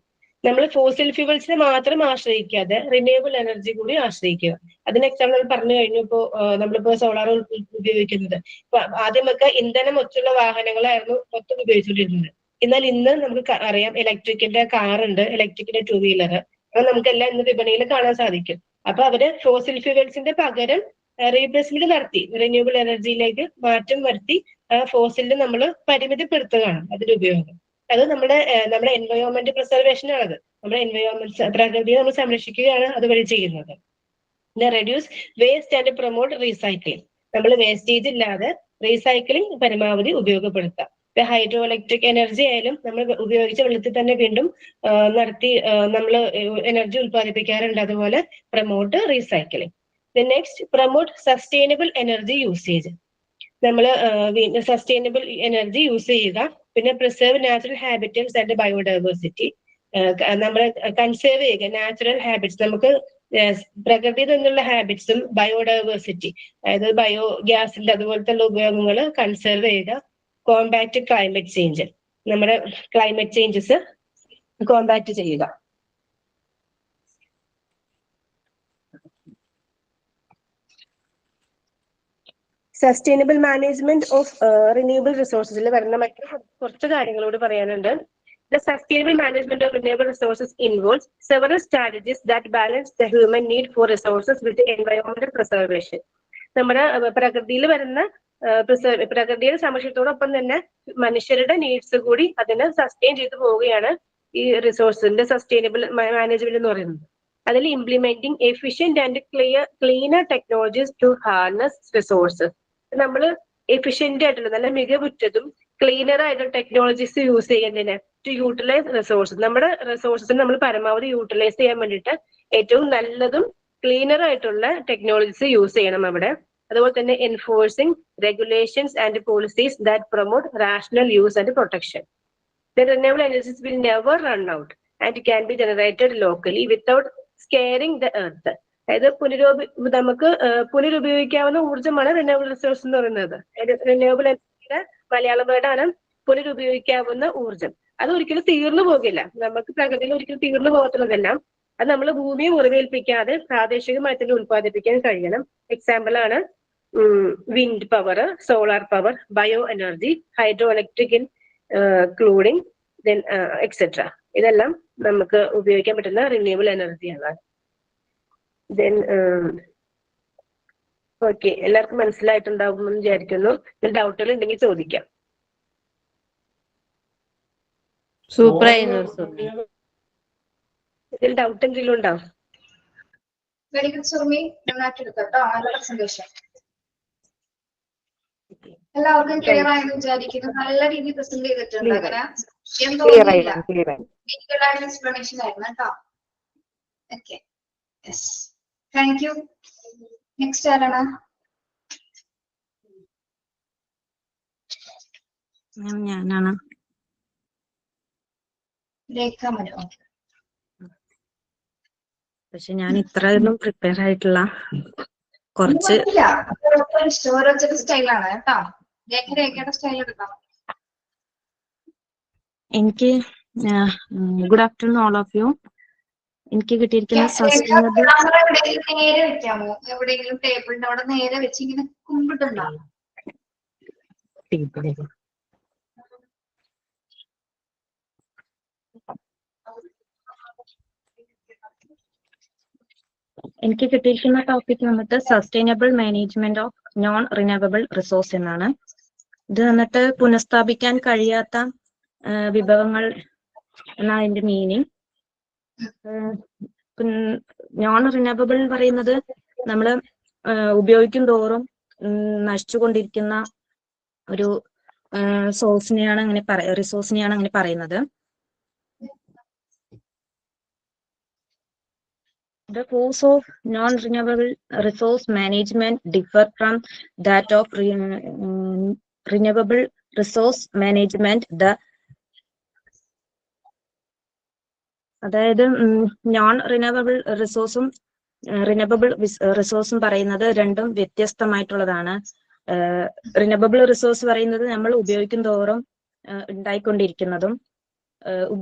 നമ്മൾ ഫോസിൽ ഫ്യൂവൽസിനെ മാത്രം ആശ്രയിക്കാതെ റിന്യൂവബിൾ എനർജി കൂടി ആശ്രയിക്കുക. അതിന് എക്സാമ്പിൾ പറഞ്ഞു കഴിഞ്ഞു. നമ്മളിപ്പോ സോളാർ ഉപയോഗിക്കുന്നത്, ആദ്യമൊക്കെ ഇന്ധനം ഒച്ചുള്ള വാഹനങ്ങളായിരുന്നു മൊത്തം ഉപയോഗിച്ചുകൊണ്ടിരുന്നത്. എന്നാൽ ഇന്ന് നമുക്ക് അറിയാം ഇലക്ട്രിക്കിന്റെ കാറുണ്ട്, ഇലക്ട്രിക്കിന്റെ ടൂ വീലർ, അത് നമുക്കെല്ലാം ഇന്ന് വിപണിയിൽ കാണാൻ സാധിക്കും. അപ്പൊ അവര് ഫോസിൽ ഫ്യൂവൽസിന്റെ പകരം റീപ്ലേസ്മെന്റ് നടത്തി റിന്യൂവബിൾ എനർജിയിലേക്ക് മാറ്റം വരുത്തി ഫോസിലിന് നമ്മൾ പരിമിതപ്പെടുത്തുകയാണ് അതിന്റെ ഉപയോഗം. അത് നമ്മുടെ എൻവയോൺമെന്റ് പ്രിസർവേഷൻ ആണത്. നമ്മുടെ എൻവയോൺമെന്റ് പ്രകൃതിയെ നമ്മൾ സംരക്ഷിക്കുകയാണ് അതുവഴി ചെയ്യുന്നത്. Reduce waste and promote recycling. നമ്മൾ വേസ്റ്റേജ് ഇല്ലാതെ റീസൈക്ലിംഗ് പരമാവധി ഉപയോഗപ്പെടുത്താം. ഹൈഡ്രോ ഇലക്ട്രിക് എനർജി ആയാലും നമ്മൾ ഉപയോഗിച്ച വെള്ളത്തിൽ തന്നെ വീണ്ടും നമ്മൾ എനർജി ഉത്പാദിപ്പിക്കാറുണ്ട്. അതുപോലെ promote recycling. Next promote sustainable energy usage. നമ്മൾ സസ്റ്റൈനബിൾ എനർജി യൂസ് ചെയ്യുക. പിന്നെ പ്രിസർവ് നാച്ചുറൽ ഹാബിറ്ററ്റ്സ് ആൻഡ് ബയോഡൈവേഴ്സിറ്റി. നമ്മൾ കൺസേർവ് ചെയ്യുക നാച്ചുറൽ ഹാബിറ്റ്സ്, നമുക്ക് പ്രകൃതിയിൽ നിന്നുള്ള ഹാബിറ്റ്സും ബയോഡൈവേഴ്സിറ്റി, അതായത് ബയോഗ്യാസിന്റെ അതുപോലത്തെ ഉപയോഗങ്ങൾ കൺസേർവ് ചെയ്യുക. കോമ്പാക്ട് ക്ലൈമറ്റ് ചേഞ്ച്, നമ്മുടെ ക്ലൈമറ്റ് ചേഞ്ചസ് കോമ്പാക്ട് ചെയ്യുക. സസ്റ്റൈനബിൾ മാനേജ്മെന്റ് ഓഫ് റിന്യൂവബിൾ റിസോഴ്സസിൽ വരുന്ന മറ്റു കുറച്ച് കാര്യങ്ങളോട് പറയാനുണ്ട്. The sustainable management of renewable resources involves several strategies that balance the human need for resources with the environmental preservation. നമ്മുടെ പ്രകൃതിയിൽ വരുന്ന പ്രകൃതിയുടെ സംരക്ഷണത്തോടൊപ്പം തന്നെ മനുഷ്യരുടെ നീഡ്സ് കൂടി അതിനെ സസ്റ്റെയിൻ ചെയ്തു പോവുകയാണ് ഈ റിസോഴ്സിന്റെ സസ്റ്റൈനബിൾ മാനേജ്മെന്റ് എന്ന് പറയുന്നത്. അതിൽ implementing efficient and cleaner technologies to harness resources. നമ്മൾ എഫിഷ്യന്റ് ആയിട്ടുള്ള നല്ല മികവുറ്റതും ക്ലീനർ ആയിട്ടുള്ള ടെക്നോളജീസ് യൂസ് ചെയ്യുന്നതിന് ടു യൂട്ടിലൈസ് റിസോഴ്സസ്. നമ്മുടെ റിസോഴ്സസിനെ നമ്മൾ പരമാവധി യൂട്ടിലൈസ് ചെയ്യാൻ വേണ്ടിയിട്ട് ഏറ്റവും നല്ലതും ക്ലീനർ ആയിട്ടുള്ള ടെക്നോളജീസ് യൂസ് ചെയ്യണം അവിടെ. അതുപോലെ തന്നെ enforcing regulations and policies that promote rational use and protection. The renewable energies will never run out and can be generated locally without scaring the earth. അതായത് നമുക്ക് പുനരുപയോഗിക്കാവുന്ന ഊർജ്ജമാണ് റിന്യൂവബിൾ റിസോഴ്സ് എന്ന് പറയുന്നത്. റിന്യൂവബിൾ എനർജിയുടെ മലയാളം വേർഡാണ് പുനരുപയോഗിക്കാവുന്ന ഊർജ്ജം. അത് ഒരിക്കലും തീർന്നു പോകില്ല, നമുക്ക് പ്രകൃതിയിൽ ഒരിക്കലും തീർന്നു പോകത്തുള്ളതല്ല. അത് നമ്മൾ ഭൂമിയെ മുറിവേൽപ്പിക്കാതെ പ്രാദേശികമായി തന്നെ ഉത്പാദിപ്പിക്കാൻ കഴിയണം. എക്സാമ്പിൾ ആണ് wind power, solar power, bio energy, hydro electric including, then etcetera. ഇതെല്ലാം നമുക്ക് ഉപയോഗിക്കാൻ പറ്റുന്ന റിന്യൂവബിൾ എനർജിയാണ്. ദെൻ ഓക്കെ, എല്ലാവർക്കും മനസ്സിലായിട്ടുണ്ടാവും എന്ന് വിചാരിക്കുന്നു. ഡൗട്ടുകൾ ഉണ്ടെങ്കിൽ ചോദിക്കാം. സൂപ്പർ ആയിരുന്നു. ഇതിൽ ഡൗട്ട് എന്തെങ്കിലും ഉണ്ടോ? വെരി ഗുഡ് സുർമി, നന്നായിട്ട് എടുക്കട്ടോ നല്ല പ്രസന്റേഷൻ. എല്ലാവർക്കും ക്ലിയർ ആയെന്ന് വിചാരിക്കുന്നു. നല്ല രീതിയിൽ പ്രസന്റ് ചെയ്തിട്ടുണ്ട്. അങ്ങനെ എക്സ്പ്ലനേഷൻ ആയിരുന്നു കേട്ടോ. Okay, yes, thank you. Next ആരാണ്? ഞാനാണ്. രേഖ മനോ. പക്ഷെ ഞാൻ ഇത്രയൊന്നും പ്രിപ്പയർ ആയിട്ടില്ല. കുറച്ച് ഓരോരുത്തരുടെ സ്റ്റൈലാണ് കേട്ടോ. രേഖയുടെ സ്റ്റൈൽ എടുക്കാം. എനിക്ക് good afternoon all of you. എനിക്ക് കിട്ടിയിരിക്കുന്ന സസ്റ്റൈനബിൾ നേരെ വെക്കാമോ? എവിടെയെങ്കിലും ടേബിളിന്റെ അവിടെ നേരെ വെച്ച് ഇങ്ങനെ കുമ്പിട്ടുണ്ടാവും. എനിക്ക് കിട്ടിയിരിക്കുന്ന ടോപ്പിക് വന്നിട്ട് sustainable management of non renewable resource എന്നാണ്. ഇത് വന്നിട്ട് പുനഃസ്ഥാപിക്കാൻ കഴിയാത്ത വിഭവങ്ങൾ എന്നാണ് അതിന്റെ മീനിങ്. നോൺ റിന്യൂവബിൾ എന്ന് പറയുന്നത് നമ്മൾ ഉപയോഗിക്കും തോറും നശിച്ചുകൊണ്ടിരിക്കുന്ന ഒരു റിസോഴ്സിനെയാണ് അങ്ങനെ പറയുന്നത്. The course of non-renewable resource management differ from that of renewable resource management. അതായത് നോൺ റിന്യൂവബിൾ റിസോഴ്സും റിന്യൂവബിൾ റിസോഴ്സും പറയുന്നത് രണ്ടും വ്യത്യസ്തമായിട്ടുള്ളതാണ്. റിന്യൂവബിൾ റിസോഴ്സ് പറയുന്നത് നമ്മൾ ഉപയോഗിക്കും തോറും ഉണ്ടായിക്കൊണ്ടിരിക്കുന്നതും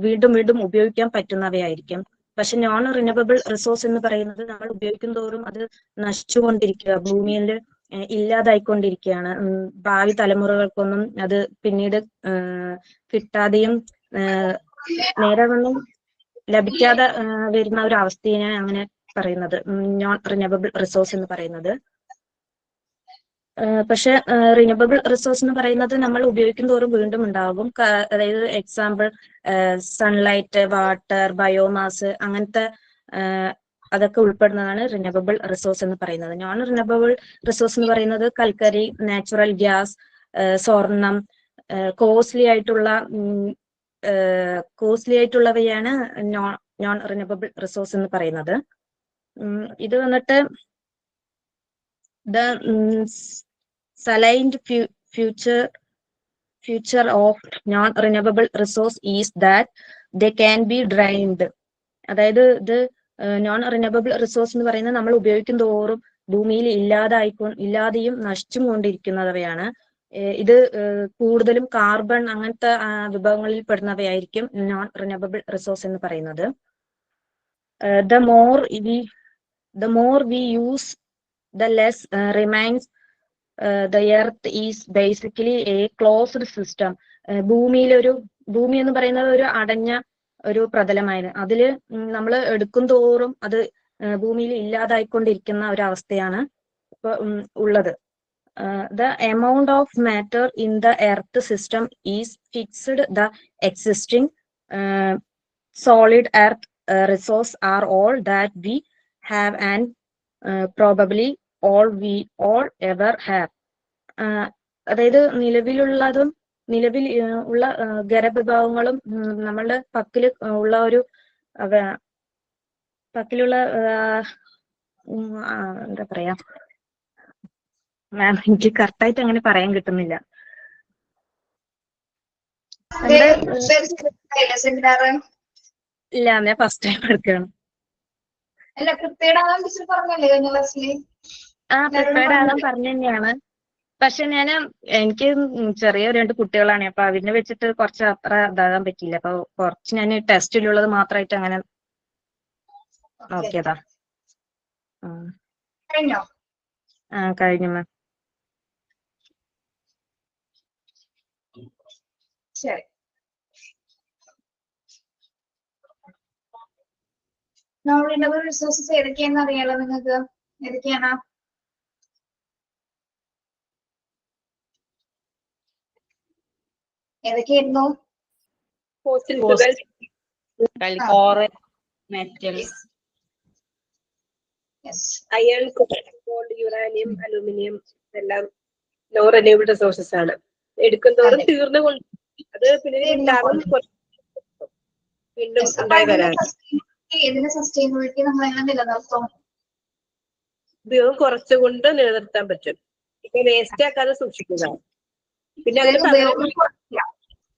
വീണ്ടും വീണ്ടും ഉപയോഗിക്കാൻ പറ്റുന്നവയായിരിക്കും. പക്ഷെ നോൺ റിന്യൂവബിൾ റിസോഴ്സ് എന്ന് പറയുന്നത് നമ്മൾ ഉപയോഗിക്കും തോറും അത് നശിച്ചുകൊണ്ടിരിക്കുക, ഭൂമിയിൽ ഇല്ലാതായിക്കൊണ്ടിരിക്കുകയാണ്. ഭാവി തലമുറകൾക്കൊന്നും അത് പിന്നീട് കിട്ടാതെയും നേരെ ഒന്നും ലഭിക്കാതെ വരുന്ന ഒരു അവസ്ഥയാണ് അങ്ങനെ പറയുന്നത് നോൺ റിന്യൂവബിൾ റിസോഴ്സ് എന്ന് പറയുന്നത്. പക്ഷെ റിന്യൂവബിൾ റിസോഴ്സ് എന്ന് പറയുന്നത് നമ്മൾ ഉപയോഗിക്കും തോറും വീണ്ടും ഉണ്ടാകും. അതായത് എക്സാമ്പിൾ സൺലൈറ്റ്, വാട്ടർ, ബയോമാസ്, അങ്ങനത്തെ അതൊക്കെ ഉൾപ്പെടുന്നതാണ് റിന്യൂവബിൾ റിസോഴ്സ് എന്ന് പറയുന്നത്. നോൺ റിന്യൂവബിൾ റിസോഴ്സ് എന്ന് പറയുന്നത് കൽക്കരി, നാച്ചുറൽ ഗ്യാസ്, സ്വർണം, കോസ്റ്റ്ലി ആയിട്ടുള്ളവയാണ് നോൺ റിന്യൂവബിൾ റിസോഴ്സ് എന്ന് പറയുന്നത്. ഇത് വന്നിട്ട് the salient future of non-renewable resource is that they can be drained. അതായത് ഇത് നോൺ റിന്യൂവബിൾ റിസോഴ്സ് എന്ന് പറയുന്നത് നമ്മൾ ഉപയോഗിക്കും തോറും ഭൂമിയിൽ ഇല്ലാതെയും നശിച്ചും കൊണ്ടിരിക്കുന്നവയാണ്. ഇത് കൂടുതലും കാർബൺ അങ്ങനത്തെ വിഭവങ്ങളിൽ പെടുന്നവയായിരിക്കും നോൺ റിന്യൂവബിൾ റിസോഴ്സ് എന്ന് പറയുന്നത്. The more we use, the less remains. The earth is basically a closed system. ഭൂമി എന്ന് പറയുന്നത് ഒരു അടഞ്ഞ ഒരു പ്രതലമായിരുന്നു. അതില് നമ്മൾ എടുക്കും തോറും അത് ഭൂമിയിൽ ഇല്ലാതായിക്കൊണ്ടിരിക്കുന്ന ഒരു അവസ്ഥയാണ് ഇപ്പൊ ഉള്ളത്. The amount of matter in the earth system is fixed. The existing solid earth resource are all that we have and probably all we all ever have. അതായത് നിലവിൽ ഉള്ള ഖരവിഭവങ്ങളും നമ്മളുടെ പക്കലുള്ള എന്താ പറയാ മാം, എനിക്ക് കറക്റ്റായിട്ട് അങ്ങനെ പറയാൻ കിട്ടുന്നില്ല. സെമിനാർ ഇല്ല, ഞാൻ ഫസ്റ്റ് ടൈം എടുക്കുകയാണ്. അല്ല കൃത്യയുടെ മിസ് പറഞ്ഞല്ലേ കഴിഞ്ഞ ക്ലാസ്സിൽ? പ്രിപ്പയർഡ് ആകാൻ പറഞ്ഞു തന്നെയാണ്. പക്ഷെ എനിക്ക് ചെറിയ 2 കുട്ടികളാണ്. അപ്പൊ അതിനെ വെച്ചിട്ട് കുറച്ച് അത്ര ഇതാകാൻ പറ്റിയില്ല. അപ്പൊ കുറച്ച് ഞാൻ ടെസ്റ്റിലുള്ളത് മാത്രമായിട്ട് അങ്ങനെ നോക്കിയതാ. കഴിഞ്ഞോ? കഴിഞ്ഞു മാം. ശരി. നോൺ റിസോഴ്സസ് ഏതൊക്കെയാണെന്ന് അറിയാലോ നിങ്ങൾക്ക്? ഏതൊക്കെയാണ്? ഏതൊക്കെയായിരുന്നു? Metals, iron, gold, uranium, aluminium എല്ലാം നോൺ റിന്യൂവബിൾ റിസോഴ്സസ് ആണ്. എടുക്കുന്നതോറും തീർന്നുകൊണ്ട് അത് പിന്നെ ഉണ്ടാകും, വീണ്ടും ഉണ്ടായി വരാൻ. ഇതിന്റെ സസ്റ്റൈനബിലിറ്റി നമ്മൾ എങ്ങനെ നിലനിർത്തും? ഉപയോഗം കുറച്ചുകൊണ്ട് നിലനിർത്താൻ പറ്റും. ഇപ്പൊ വേസ്റ്റ് ആക്കാതെ സൂക്ഷിക്കുക. പിന്നെ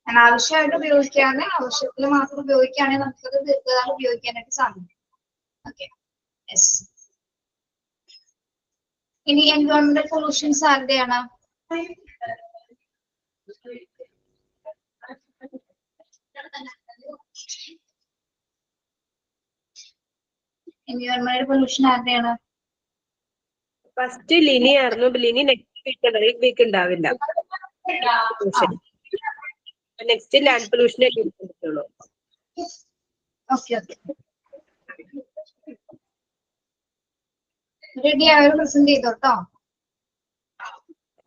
അനാവശ്യമായിട്ട് ഉപയോഗിക്കാതെ ആവശ്യത്തിൽ മാത്രം ഉപയോഗിക്കുകയാണെങ്കിൽ നമുക്കത് ദീർഘകാലം ഉപയോഗിക്കാനായിട്ട് സാധിക്കും. ഓക്കെ. ഇനി എൻവയോൺമെന്റൽ പൊല്യൂഷൻസ് ആരുടെയാണ്? എൻവയോൺമെന്റൽ പൊല്യൂഷൻ ആരുടെയാണ്? ഫസ്റ്റ് ലിനി ആയിരുന്നു. ലിനി നെക്സ്റ്റ് വീക്ക് ഉണ്ടാവില്ല. നെക്സ്റ്റ് ലാൻഡ് പൊല്യൂഷനെ പറ്റുള്ളൂ. റെഡി ആയോ? പ്രസന്റ് ചെയ്തോട്ടോ.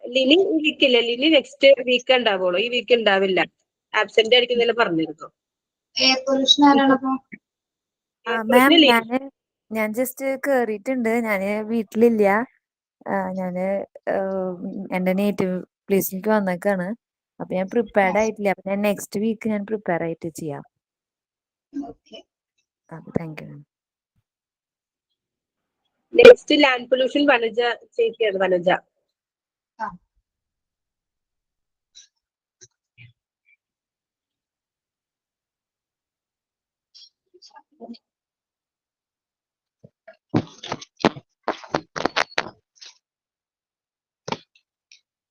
ലിനി ഈ വീക്കില്ല, ലിനി നെക്സ്റ്റ് വീക്ക് ഉണ്ടാവുള്ളൂ. ഈ വീക്ക് ഉണ്ടാവില്ല, ആബ്സെന്റ് ആയിരിക്കും പറഞ്ഞിരുന്നു. എയർ പൊല്യൂഷൻ ആരാണപ്പോ? ഞാൻ ജസ്റ്റ് കേറിയിട്ടുണ്ട്. ഞാന് വീട്ടിലില്ല. ഞാന് എന്റെ നേറ്റീവ് പ്ലേസിലേക്ക് വന്നേക്കാണ്. അപ്പൊ ഞാൻ പ്രിപ്പയർഡ് ആയിട്ടില്ല. അപ്പൊ ഞാൻ നെക്സ്റ്റ് വീക്ക് ഞാൻ പ്രിപ്പയർ ആയിട്ട് ചെയ്യാം. Thank you. Next land pollution Vanaja ചേച്ചിയാണ്. വനജ.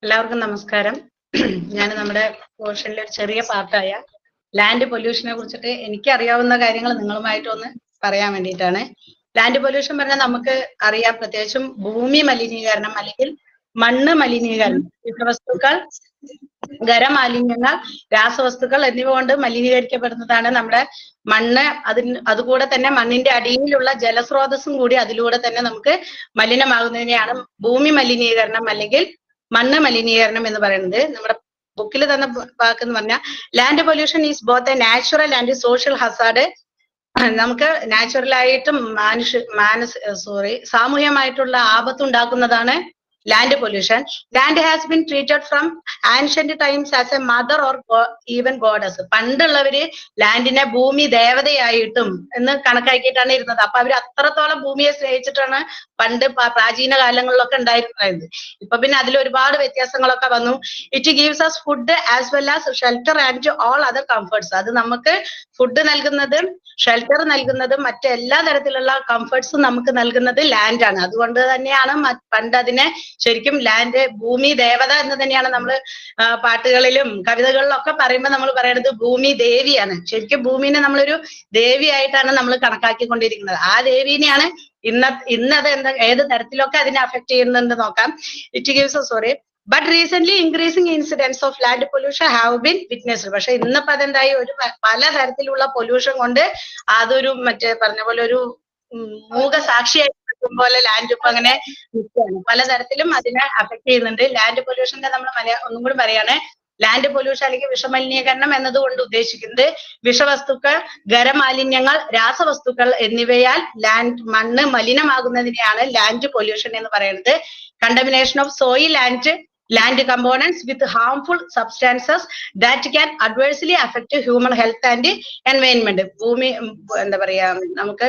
എല്ലാവർക്കും നമസ്കാരം. ഞാൻ നമ്മുടെ പോർഷനിലെ ഒരു ചെറിയ പാർട്ടായ ലാൻഡ് പൊല്യൂഷനെ കുറിച്ചിട്ട് എനിക്ക് അറിയാവുന്ന കാര്യങ്ങൾ നിങ്ങളുമായിട്ടൊന്ന് പറയാൻ വേണ്ടിയിട്ടാണ്. ലാൻഡ് പൊല്യൂഷൻ പറഞ്ഞാൽ നമുക്ക് അറിയാം, പ്രത്യേകിച്ചും ഭൂമി മലിനീകരണം അല്ലെങ്കിൽ മണ്ണ് മലിനീകരണം, വിഷവസ്തുക്കൾ, ഖരമാലിന്യങ്ങൾ, രാസവസ്തുക്കൾ എന്നിവ കൊണ്ട് മലിനീകരിക്കപ്പെടുന്നതാണ് നമ്മുടെ മണ്ണ്. അതുകൂടെ തന്നെ മണ്ണിന്റെ അടിയിലുള്ള ജലസ്രോതസ്സും കൂടി അതിലൂടെ തന്നെ നമുക്ക് മലിനമാകുന്നതിനെയാണ് ഭൂമി മലിനീകരണം അല്ലെങ്കിൽ മണ്ണ് മലിനീകരണം എന്ന് പറയുന്നത്. നമ്മുടെ ബുക്കിൽ തന്ന വാക്കെന്ന് പറഞ്ഞാൽ land pollution is both a natural and social hazard. നമുക്ക് നാച്ചുറലായിട്ടും സാമൂഹ്യമായിട്ടുള്ള ആപത്തുണ്ടാക്കുന്നതാണ് land pollution. Land has been treated from ancient times as a mother or even goddess. പണ്ടുള്ളവര് ലാൻഡിനെ ഭൂമി ദേവതയായിട്ടും എന്ന് കണക്കാക്കിയിട്ടാണ് ഇരുന്നത്. അപ്പൊ അവര് അത്രത്തോളം ഭൂമിയെ സ്നേഹിച്ചിട്ടാണ് പണ്ട് പ്രാചീന കാലങ്ങളിലൊക്കെ ഉണ്ടായിരുന്നത്. ഇപ്പൊ പിന്നെ അതിൽ ഒരുപാട് വ്യത്യാസങ്ങളൊക്കെ വന്നു. It gives us food as well as shelter and all other comforts. അത് നമുക്ക് ഫുഡ് നൽകുന്നതും ഷെൽട്ടർ നൽകുന്നതും മറ്റെല്ലാ തരത്തിലുള്ള കംഫർട്ട്സും നമുക്ക് നൽകുന്നത് ലാൻഡ് ആണ്. അതുകൊണ്ട് തന്നെയാണ് പണ്ട് അതിനെ ശരിക്കും ലാൻഡ് ഭൂമി ദേവത എന്ന് തന്നെയാണ് നമ്മൾ പാട്ടുകളിലും കവിതകളിലും ഒക്കെ പറയുമ്പോൾ നമ്മൾ പറയുന്നത് ഭൂമി ദേവിയാണ്. ശരിക്കും ഭൂമിനെ നമ്മളൊരു ദേവിയായിട്ടാണ് നമ്മൾ കണക്കാക്കിക്കൊണ്ടിരിക്കുന്നത്. ആ ദേവീനെയാണ് ഇന്നത് ഏത് തരത്തിലൊക്കെ അതിനെ അഫക്ട് ചെയ്യുന്നുണ്ട് നോക്കാം. It gives but recent increasing incidents of land pollution have been witnessed. പക്ഷെ ഇന്നിപ്പോ അതെന്തായി, ഒരു പലതരത്തിലുള്ള പൊല്യൂഷൻ കൊണ്ട് അതൊരു പറഞ്ഞ പോലെ ഒരു മൂകസാക്ഷിയായി പോലെ ലാൻഡ് ഇപ്പൊ അങ്ങനെ നിൽക്കുകയാണ്. പലതരത്തിലും അതിനെ അഫക്ട് ചെയ്യുന്നുണ്ട്. ലാൻഡ് പൊല്യൂഷന്റെ നമ്മൾ ഒന്നും കൂടി പറയാണ്, ലാൻഡ് പൊല്യൂഷൻ അല്ലെങ്കിൽ വിഷമലിനീകരണം എന്നതുകൊണ്ട് ഉദ്ദേശിക്കുന്നത് വിഷവസ്തുക്കൾ, ഖരമാലിന്യങ്ങൾ, രാസവസ്തുക്കൾ എന്നിവയാൽ മണ്ണ് മലിനമാകുന്നതിനെയാണ് ലാൻഡ് പൊല്യൂഷൻ എന്ന് പറയുന്നത്. Contamination of soil and land components with harmful substances that can adversely affect human health and environment. ഭൂമി എന്താ പറയാ, നമുക്ക്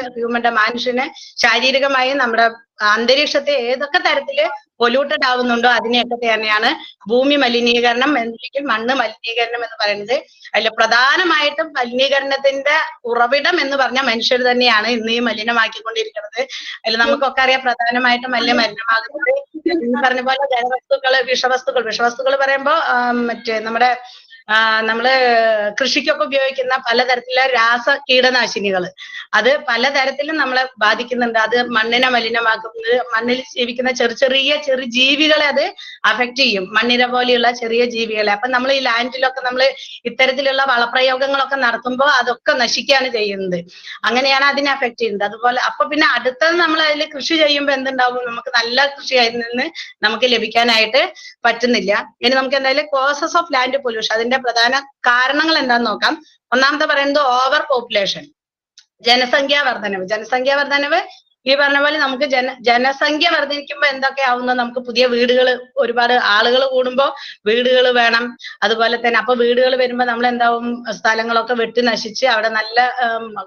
മനുഷ്യന് ശാരീരികമായും നമ്മുടെ അന്തരീക്ഷത്തെ ഏതൊക്കെ തരത്തില് പൊല്യൂട്ടഡ് ആവുന്നുണ്ടോ അതിനെയൊക്കെ തന്നെയാണ് ഭൂമി മലിനീകരണം അല്ലെങ്കിൽ മണ്ണ് മലിനീകരണം എന്ന് പറയുന്നത്. അതിൽ പ്രധാനമായിട്ടും മലിനീകരണത്തിന്റെ ഉറവിടം എന്ന് പറഞ്ഞാൽ മനുഷ്യർ തന്നെയാണ് ഇന്ന് ഈ മലിനമാക്കിക്കൊണ്ടിരിക്കുന്നത്. അതിൽ നമുക്കൊക്കെ അറിയാം പ്രധാനമായിട്ടും മലിനമാകുന്നത് ഈ പറഞ്ഞ പോലെ ജലവസ്തുക്കള്, വിഷവസ്തുക്കൾ പറയുമ്പോ മറ്റേ നമ്മള് കൃഷിക്കൊക്കെ ഉപയോഗിക്കുന്ന പലതരത്തിലുള്ള കീടനാശിനികൾ അത് പലതരത്തിലും നമ്മളെ ബാധിക്കുന്നുണ്ട്. അത് മണ്ണിനെ മലിനമാക്കുന്നത്, മണ്ണിൽ ജീവിക്കുന്ന ചെറിയ ജീവികളെ അത് അഫക്റ്റ് ചെയ്യും, മണ്ണിര പോലെയുള്ള ചെറിയ ജീവികളെ. അപ്പൊ നമ്മൾ ഈ ലാൻഡിലൊക്കെ നമ്മൾ ഇത്തരത്തിലുള്ള വളപ്രയോഗങ്ങളൊക്കെ നടത്തുമ്പോൾ അതൊക്കെ നശിക്കുകയാണ് ചെയ്യുന്നത്. അങ്ങനെയാണ് അതിനെ അഫക്റ്റ് ചെയ്യുന്നത്. അതുപോലെ അപ്പൊ പിന്നെ അടുത്തത് നമ്മൾ അതിൽ കൃഷി ചെയ്യുമ്പോൾ എന്തുണ്ടാവും, നമുക്ക് നല്ല കൃഷി അതിൽ നിന്ന് നമുക്ക് ലഭിക്കാനായിട്ട് പറ്റുന്നില്ല. ഇനി നമുക്ക് എന്തായാലും കോസസ് ഓഫ് ലാൻഡ് പൊല്യൂഷൻ, അതിന്റെ പ്രധാന കാരണങ്ങൾ എന്താന്ന് നോക്കാം. ഒന്നാമത്തെ പറയുന്നത് ഓവർ പോപ്പുലേഷൻ, ജനസംഖ്യാ വർധനവ്. ഈ പറഞ്ഞ പോലെ നമുക്ക് ജനസംഖ്യ വർദ്ധിക്കുമ്പോൾ എന്തൊക്കെ ആവുന്നു, നമുക്ക് പുതിയ വീടുകൾ, ഒരുപാട് ആളുകൾ കൂടുമ്പോൾ വീടുകൾ വേണം. അതുപോലെ തന്നെ അപ്പൊ വീടുകൾ വരുമ്പോൾ നമ്മൾ എന്താവും, സ്ഥലങ്ങളൊക്കെ വെട്ടി നശിച്ച് അവിടെ നല്ല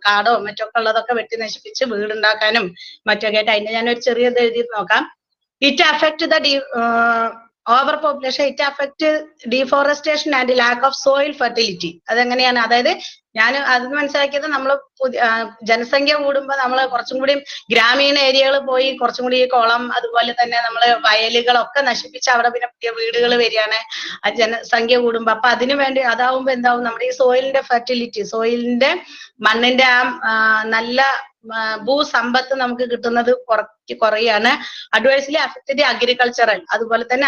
കാടോ മറ്റൊക്കെ ഉള്ളതൊക്കെ വെട്ടി നശിപ്പിച്ച് വീടുണ്ടാക്കാനും മറ്റൊക്കെ ആയിട്ട് അതിന്റെ ഞാനൊരു ചെറിയത് എഴുതി നോക്കാം. It affect the over population, it affect deforestation and lack of soil fertility. അതെങ്ങനെയാണ്, അതായത് ഞാൻ അത് മനസ്സിലാക്കിയത്, നമ്മൾ ജനസംഖ്യ കൂടുമ്പോൾ നമ്മൾ കുറച്ചും കൂടി ഗ്രാമീണ ഏരിയകൾ പോയി കുറച്ചും കൂടി കുളം അതുപോലെ തന്നെ നമ്മൾ വയലുകളൊക്കെ നശിപ്പിച്ച് അവിടെ പിന്നെ പുതിയ വീടുകൾ വരികയാണ് ആ ജനസംഖ്യ കൂടുമ്പോൾ. അപ്പൊ അതിനു വേണ്ടി അതാവുമ്പോ എന്താവും, നമ്മുടെ ഈ സോയിലിന്റെ ഫെർട്ടിലിറ്റി, സോയിലിന്റെ മണ്ണിന്റെ നല്ല ഭൂസമ്പത്ത് നമുക്ക് കിട്ടുന്നത് കുറയാണ്. അഡ്വേഴ്സ്ലി അഫക്ട് ദി അഗ്രികൾച്ചറൽ, അതുപോലെ തന്നെ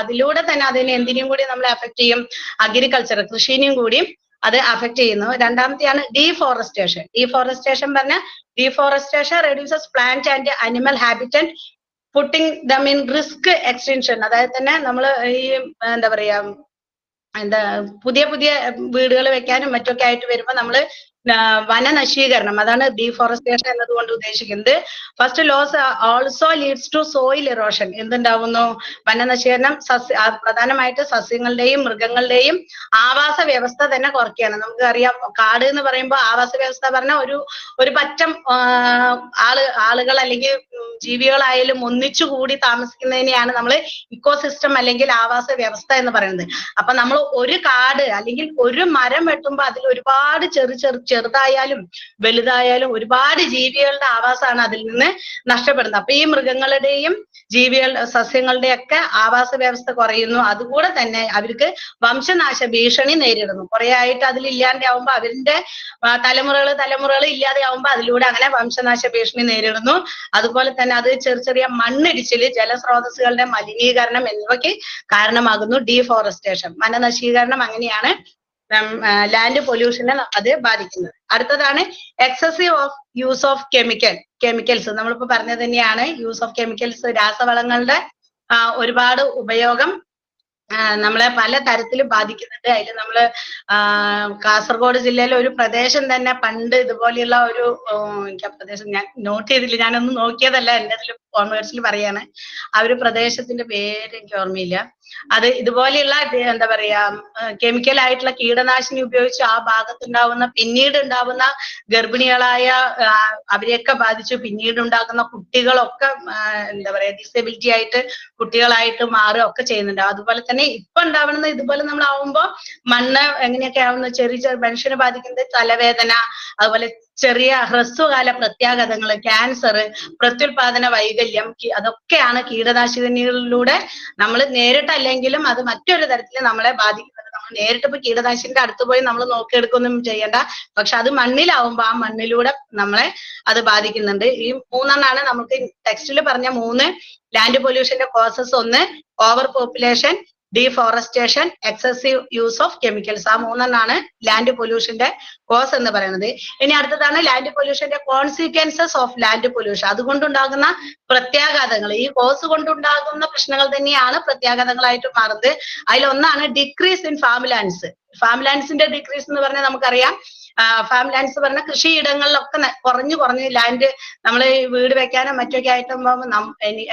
അതിലൂടെ തന്നെ അതിനെ എന്തിനും കൂടി നമ്മളെ അഫക്ട് ചെയ്യും, അഗ്രികൾച്ചർ കൃഷിനെയും കൂടി അത് അഫക്ട് ചെയ്യുന്നു. രണ്ടാമത്തെയാണ് ഡീഫോറസ്റ്റേഷൻ പറഞ്ഞ deforestation reduces plant and animal habitat putting them in risk extension. അതായത് തന്നെ നമ്മൾ ഈ പുതിയ വീടുകൾ വെക്കാനും മറ്റൊക്കെ ആയിട്ട് വരുമ്പോൾ നമ്മള് വനനശീകരണം, അതാണ് ഡീഫോറസ്റ്റേഷൻ എന്നതുകൊണ്ട് ഉദ്ദേശിക്കുന്നത്. First loss also leads to soil erosion. എന്തുണ്ടാവുന്നു, വനനശീകരണം പ്രധാനമായിട്ട് സസ്യങ്ങളുടെയും മൃഗങ്ങളുടെയും ആവാസ വ്യവസ്ഥ തന്നെ കുറയ്ക്കുകയാണ്. നമുക്ക് അറിയാം, കാട് എന്ന് പറയുമ്പോൾ ആവാസ വ്യവസ്ഥ പറഞ്ഞാൽ ഒരു പറ്റം ആളുകൾ അല്ലെങ്കിൽ ജീവികളായാലും ഒന്നിച്ചുകൂടി താമസിക്കുന്നതിനെയാണ് നമ്മൾ ഇക്കോസിസ്റ്റം അല്ലെങ്കിൽ ആവാസ വ്യവസ്ഥ എന്ന് പറയുന്നത്. അപ്പൊ നമ്മൾ ഒരു കാട് അല്ലെങ്കിൽ ഒരു മരം വെട്ടുമ്പോൾ അതിൽ ഒരുപാട് ചെറുതായാലും വലുതായാലും ഒരുപാട് ജീവികളുടെ ആവാസമാണ് അതിൽ നിന്ന് നഷ്ടപ്പെടുന്നത്. അപ്പൊ ഈ മൃഗങ്ങളുടെയും സസ്യങ്ങളുടെയൊക്കെ ആവാസ വ്യവസ്ഥ കുറയുന്നു. അതുകൂടെ തന്നെ അവർക്ക് വംശനാശ ഭീഷണി നേരിടുന്നു. കുറെ ആയിട്ട് അതിൽ ഇല്ലാണ്ടാവുമ്പോ അവരുടെ തലമുറകൾ ഇല്ലാതെയാവുമ്പോ അതിലൂടെ അങ്ങനെ വംശനാശ ഭീഷണി നേരിടുന്നു. അതുപോലെ തന്നെ അത് ചെറിയ മണ്ണിടിച്ചില്, ജലസ്രോതസ്സുകളുടെ മലിനീകരണം എന്നിവയ്ക്ക് കാരണമാകുന്നു ഡീഫോറസ്റ്റേഷൻ, വനനശീകരണം. അങ്ങനെയാണ് ലാൻഡ് പൊല്യൂഷനെ അത് ബാധിക്കുന്നത്. അടുത്തതാണ് excessive of use of chemicals. നമ്മളിപ്പോ പറഞ്ഞത് തന്നെയാണ്, യൂസ് ഓഫ് കെമിക്കൽസ്, രാസവളങ്ങളുടെ ഒരുപാട് ഉപയോഗം നമ്മളെ പല തരത്തിലും ബാധിക്കുന്നുണ്ട്. അതിൽ നമ്മള് കാസർഗോഡ് ജില്ലയിലെ ഒരു പ്രദേശം തന്നെ പണ്ട് ഇതുപോലെയുള്ള എനിക്ക് ആ പ്രദേശം ഞാൻ നോട്ട് ചെയ്തില്ല, ഞാനൊന്നും നോക്കിയതല്ല, എൻ്റെ അതിൽ കോൺവേഴ്സിൽ പറയാണ്. ആ ഒരു പ്രദേശത്തിന്റെ പേര് എനിക്ക് ഓർമ്മയില്ല. അത് ഇതുപോലെയുള്ള കെമിക്കൽ ആയിട്ടുള്ള കീടനാശിനി ഉപയോഗിച്ച് ആ ഭാഗത്തുണ്ടാവുന്ന പിന്നീട് ഉണ്ടാവുന്ന ഗർഭിണികളായ അവരെയൊക്കെ ബാധിച്ചു. പിന്നീട് ഉണ്ടാക്കുന്ന കുട്ടികളൊക്കെ ഡിസബിലിറ്റി ആയിട്ട് കുട്ടികളായിട്ട് മാറുക ഒക്കെ ചെയ്യുന്നുണ്ട്. അതുപോലെ തന്നെ ഇപ്പൊ ഉണ്ടാവുന്നത് ഇതുപോലെ നമ്മളാവുമ്പോ മണ്ണ് എങ്ങനെയൊക്കെ ആവുന്നു, ചെറിയ മനുഷ്യനെ ബാധിക്കുന്നത് തലവേദന, അതുപോലെ ചെറിയ ഹ്രസ്വകാല പ്രത്യാഘാതങ്ങൾ, ക്യാൻസർ, പ്രത്യുൽപാദന വൈകല്യം, അതൊക്കെയാണ് കീടനാശിനികളിലൂടെ നമ്മൾ നേരിട്ടല്ലെങ്കിലും അത് മറ്റൊരു തരത്തിൽ നമ്മളെ ബാധിക്കുന്നത്. നമ്മൾ നേരിട്ട് ഇപ്പൊ കീടനാശിനിയുടെ അടുത്ത് പോയി നമ്മൾ നോക്കിയെടുക്കൊന്നും ചെയ്യണ്ട, പക്ഷെ അത് മണ്ണിലാവുമ്പോ ആ മണ്ണിലൂടെ നമ്മളെ അത് ബാധിക്കുന്നുണ്ട്. ഈ മൂന്നെണ്ണാണ് നമുക്ക് ടെക്സ്റ്റിൽ പറഞ്ഞ 3 ലാൻഡ് പൊല്യൂഷന്റെ കോസസ്. ഒന്ന് over population, deforestation, excessive use of chemicals. ആ 3 ലാൻഡ് പൊല്യൂഷന്റെ കോസ് എന്ന് പറയുന്നത്. ഇനി അടുത്തതാണ് ലാൻഡ് പൊല്യൂഷന്റെ കോൺസിക്വൻസസ് ഓഫ് ലാൻഡ് പൊല്യൂഷൻ. അതുകൊണ്ടുണ്ടാകുന്ന പ്രത്യാഘാതങ്ങൾ. ഈ കോസ് കൊണ്ടുണ്ടാകുന്ന പ്രശ്നങ്ങൾ തന്നെയാണ് പ്രത്യാഘാതങ്ങളായിട്ട് മാറുന്നത്. അതിലൊന്നാണ് decrease in farm lands. Farm ലാൻഡ്സിന്റെ ഡിക്രീസ് എന്ന് പറഞ്ഞാൽ നമുക്കറിയാം, ഫാം ലാൻഡ്സ് പറഞ്ഞ കൃഷിയിടങ്ങളിലൊക്കെ കുറഞ്ഞു ലാൻഡ് നമ്മൾ വീട് വെക്കാനോ മറ്റൊക്കെ ആയിട്ട്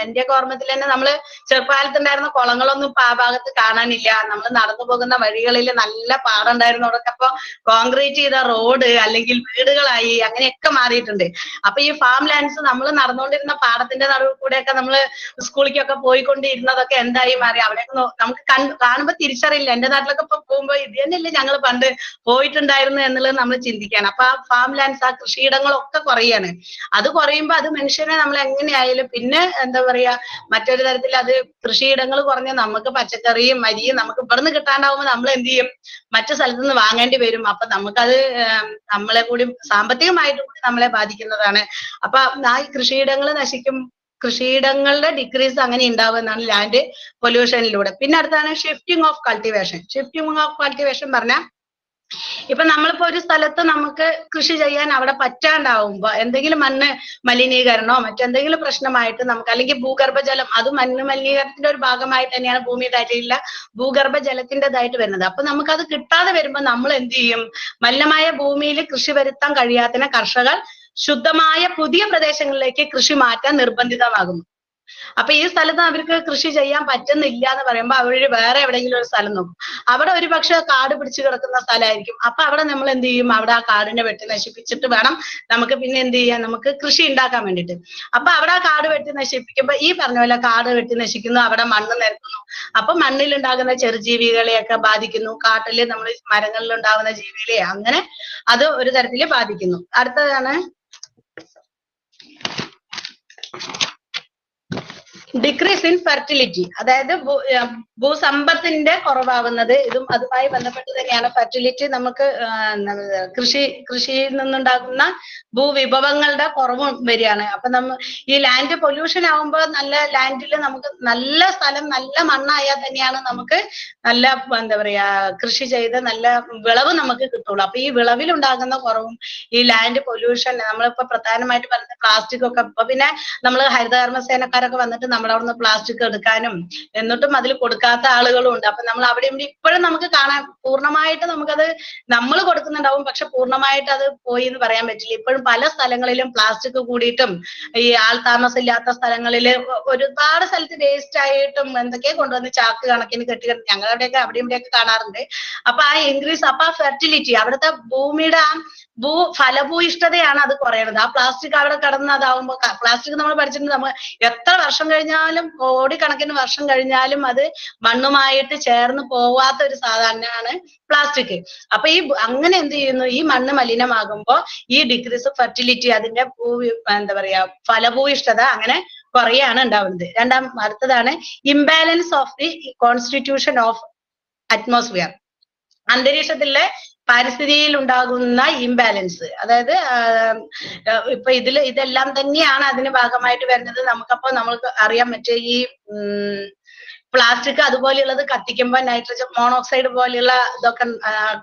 എന്റെയൊക്കെ ഓർമ്മത്തിൽ തന്നെ നമ്മള് ചെറുപ്പകാലത്തുണ്ടായിരുന്ന കുളങ്ങളൊന്നും ആ ഭാഗത്ത് കാണാനില്ല. നമ്മൾ നടന്നു പോകുന്ന വഴികളിൽ നല്ല പാടുണ്ടായിരുന്നു. അവിടെയൊക്കെ ഇപ്പൊ കോൺക്രീറ്റ് ചെയ്ത റോഡ് അല്ലെങ്കിൽ വീടുകളായി അങ്ങനെയൊക്കെ മാറിയിട്ടുണ്ട്. അപ്പൊ ഈ ഫാം ലാൻഡ്സ് നമ്മൾ നടന്നുകൊണ്ടിരുന്ന പാടത്തിന്റെ നടുവിൽ കൂടെയൊക്കെ നമ്മള് സ്കൂളിലേക്കൊക്കെ പോയിക്കൊണ്ടിരുന്നതൊക്കെ എന്തായി മാറി. അവിടെയൊക്കെ നമുക്ക് കാണുമ്പോ തിരിച്ചറിയില്ല. എന്റെ നാട്ടിലൊക്കെ ഇപ്പൊ പോകുമ്പോ ഇത് തന്നെയല്ലേ ഞങ്ങൾ പണ്ട് പോയിട്ടുണ്ടായിരുന്നു എന്നുള്ളത് നമ്മൾ ചിന്തിക്കുകയാണ്. അപ്പൊ ആ ഫാം ലാൻഡ്സ്, ആ കൃഷിയിടങ്ങളൊക്കെ കുറയാണ്. അത് കുറയുമ്പോ അത് മനുഷ്യനെ നമ്മൾ എങ്ങനെയായാലും പിന്നെ എന്താ പറയാ മറ്റൊരു തരത്തിൽ അത് കൃഷിയിടങ്ങൾ കുറഞ്ഞ നമുക്ക് പച്ചക്കറിയും അരിയും നമുക്ക് ഇവിടുന്ന് കിട്ടാണ്ടാവുമ്പോൾ നമ്മൾ എന്ത് ചെയ്യും, മറ്റു സ്ഥലത്ത് നിന്ന് വാങ്ങേണ്ടി വരും. അപ്പൊ നമുക്കത് നമ്മളെ കൂടി സാമ്പത്തികമായിട്ടും കൂടി നമ്മളെ ബാധിക്കുന്നതാണ്. അപ്പൊ ആ കൃഷിയിടങ്ങൾ കൃഷിയിടങ്ങളുടെ ഡിക്രീസ് അങ്ങനെ ഉണ്ടാവുന്നതാണ് ലാൻഡ് പൊല്യൂഷനിലൂടെ. പിന്നെ അടുത്താണ് shifting of cultivation. Shifting of cultivation പറഞ്ഞാൽ ഇപ്പൊ നമ്മളിപ്പോ ഒരു സ്ഥലത്ത് നമുക്ക് കൃഷി ചെയ്യാൻ അവിടെ പറ്റാണ്ടാവുമ്പോ എന്തെങ്കിലും മണ്ണ് മലിനീകരണമോ മറ്റെന്തെങ്കിലും പ്രശ്നമായിട്ട് നമുക്ക്, അല്ലെങ്കിൽ ഭൂഗർഭജലം, അത് മണ്ണ് മലിനീകരണത്തിന്റെ ഒരു ഭാഗമായിട്ട് തന്നെയാണ് ഭൂമിയുടെ അടിയിലുള്ള ഭൂഗർഭജലത്തിൻ്റെതായിട്ട് വരുന്നത്. അപ്പൊ നമുക്കത് കിട്ടാതെ വരുമ്പോ നമ്മൾ എന്ത് ചെയ്യും, മലിനമായ ഭൂമിയിൽ കൃഷി വരുത്താൻ കഴിയാത്ത കർഷകർ ശുദ്ധമായ പുതിയ പ്രദേശങ്ങളിലേക്ക് കൃഷി മാറ്റാൻ നിർബന്ധിതമാകുന്നു. അപ്പൊ ഈ സ്ഥലത്ത് അവർക്ക് കൃഷി ചെയ്യാൻ പറ്റുന്നില്ല എന്ന് പറയുമ്പോൾ അവര് വേറെ എവിടെയെങ്കിലും ഒരു സ്ഥലം നോക്കും. അവിടെ ഒരു പക്ഷെ കാട് പിടിച്ചു കിടക്കുന്ന സ്ഥലമായിരിക്കും. അപ്പൊ അവിടെ നമ്മൾ എന്ത് ചെയ്യും, അവിടെ ആ കാടിനെ വെട്ടി നശിപ്പിച്ചിട്ട് വേണം നമുക്ക് പിന്നെ എന്ത് ചെയ്യാൻ, നമുക്ക് കൃഷി ഉണ്ടാക്കാൻ വേണ്ടിയിട്ട്. അപ്പൊ അവിടെ ആ കാട് വെട്ടി നശിപ്പിക്കുമ്പോ ഈ പറഞ്ഞ പോലെ കാട് വെട്ടി നശിക്കുന്നു, അവിടെ മണ്ണ് നിരത്തുന്നു. അപ്പൊ മണ്ണിൽ ഉണ്ടാകുന്ന ചെറുജീവികളെയൊക്കെ ബാധിക്കുന്നു. കാട്ടില് നമ്മൾ മരങ്ങളിൽ ഉണ്ടാകുന്ന ജീവികളെ അങ്ങനെ അത് ഒരു തരത്തില് ബാധിക്കുന്നു. അടുത്തതാണ് ഡിക്രീസ് ഇൻ ഫെർട്ടിലിറ്റി. അതായത് ഭൂസമ്പത്തിന്റെ കുറവാകുന്നത് ഇതും അതുമായി ബന്ധപ്പെട്ട് തന്നെയാണ്. ഫെർട്ടിലിറ്റി നമുക്ക് കൃഷിയിൽ നിന്നുണ്ടാകുന്ന ഭൂവിഭവങ്ങളുടെ കുറവ് വരികയാണ്. അപ്പൊ ഈ ലാൻഡ് പൊല്യൂഷൻ ആവുമ്പോൾ നല്ല ലാൻഡിൽ നമുക്ക് നല്ല സ്ഥലം, നല്ല മണ്ണായാൽ തന്നെയാണ് നമുക്ക് നല്ല എന്താ പറയാ കൃഷി ചെയ്ത് നല്ല വിളവ് നമുക്ക് കിട്ടുള്ളൂ. അപ്പൊ ഈ വിളവിൽ ഉണ്ടാകുന്ന കുറവും ഈ ലാൻഡ് പൊല്യൂഷൻ, നമ്മളിപ്പോ പ്രധാനമായിട്ട് പറയുന്നത് പ്ലാസ്റ്റിക് ഒക്കെ, ഇപ്പൊ പിന്നെ നമ്മൾ ഹരിതകർമ്മസേനക്കാരൊക്കെ വന്നിട്ട് നമ്മുടെ അവിടുന്ന് പ്ലാസ്റ്റിക് എടുക്കാനും എന്നിട്ടും അതിൽ കൊടുക്കാത്ത ആളുകളും ഉണ്ട്. അപ്പൊ നമ്മൾ അവിടെ ഇവിടെ ഇപ്പോഴും നമുക്ക് കാണാൻ പൂർണ്ണമായിട്ട് നമുക്കത് നമ്മൾ കൊടുക്കുന്നുണ്ടാവും, പക്ഷെ പൂർണ്ണമായിട്ട് അത് പോയി എന്ന് പറയാൻ പറ്റില്ല. ഇപ്പോഴും പല സ്ഥലങ്ങളിലും പ്ലാസ്റ്റിക് കൂടിയിട്ടും ഈ ആൾ താമസമില്ലാത്ത സ്ഥലങ്ങളിൽ ഒരുപാട് സ്ഥലത്ത് വേസ്റ്റ് ആയിട്ടും എന്തൊക്കെയോ കൊണ്ടുവന്ന് ചാക്ക് കണക്കിന് കെട്ടി ഞങ്ങളുടെയൊക്കെ അവിടെ ഇവിടെയൊക്കെ കാണാറുണ്ട്. അപ്പൊ ആ ഇൻക്രീസ്, അപ്പൊ ആ ഫെർട്ടിലിറ്റി, അവിടുത്തെ ഭൂമിയുടെ ആ ഫലഭൂയിഷ്ഠതയാണ് അത് കുറയണത്. ആ പ്ലാസ്റ്റിക് അവിടെ കിടന്നതാവുമ്പോ, പ്ലാസ്റ്റിക് നമ്മൾ പഠിച്ചിട്ടുണ്ട്, നമ്മൾ എത്ര വർഷം കഴിഞ്ഞാലും കോടിക്കണക്കിന് വർഷം കഴിഞ്ഞാലും അത് മണ്ണുമായിട്ട് ചേർന്ന് പോവാത്ത ഒരു സാധനമാണ് പ്ലാസ്റ്റിക്. അപ്പൊ അങ്ങനെ എന്ത് ചെയ്യുന്നു, ഈ മണ്ണ് മലിനമാകുമ്പോ ഈ ഡിക്രീസ് ഫെർട്ടിലിറ്റി, അതിന്റെ എന്താ പറയാ ഫലഭൂയിഷ്ഠത അങ്ങനെ കുറയാണ് ഉണ്ടാവുന്നത്. അടുത്തതാണ് imbalance of the constitution of atmosphere. അന്തരീക്ഷത്തിലെ പരിസ്ഥിതിയിൽ ഉണ്ടാകുന്ന ഇംബാലൻസ്, അതായത് ഇപ്പൊ ഇതെല്ലാം തന്നെയാണ് അതിന് ഭാഗമായിട്ട് വരുന്നത്. നമുക്കപ്പോ നമ്മൾക്ക് അറിയാൻ പറ്റും, ഈ പ്ലാസ്റ്റിക് അതുപോലെയുള്ളത് കത്തിക്കുമ്പോൾ നൈട്രജൻ മോണോക്സൈഡ് പോലെയുള്ള ഇതൊക്കെ,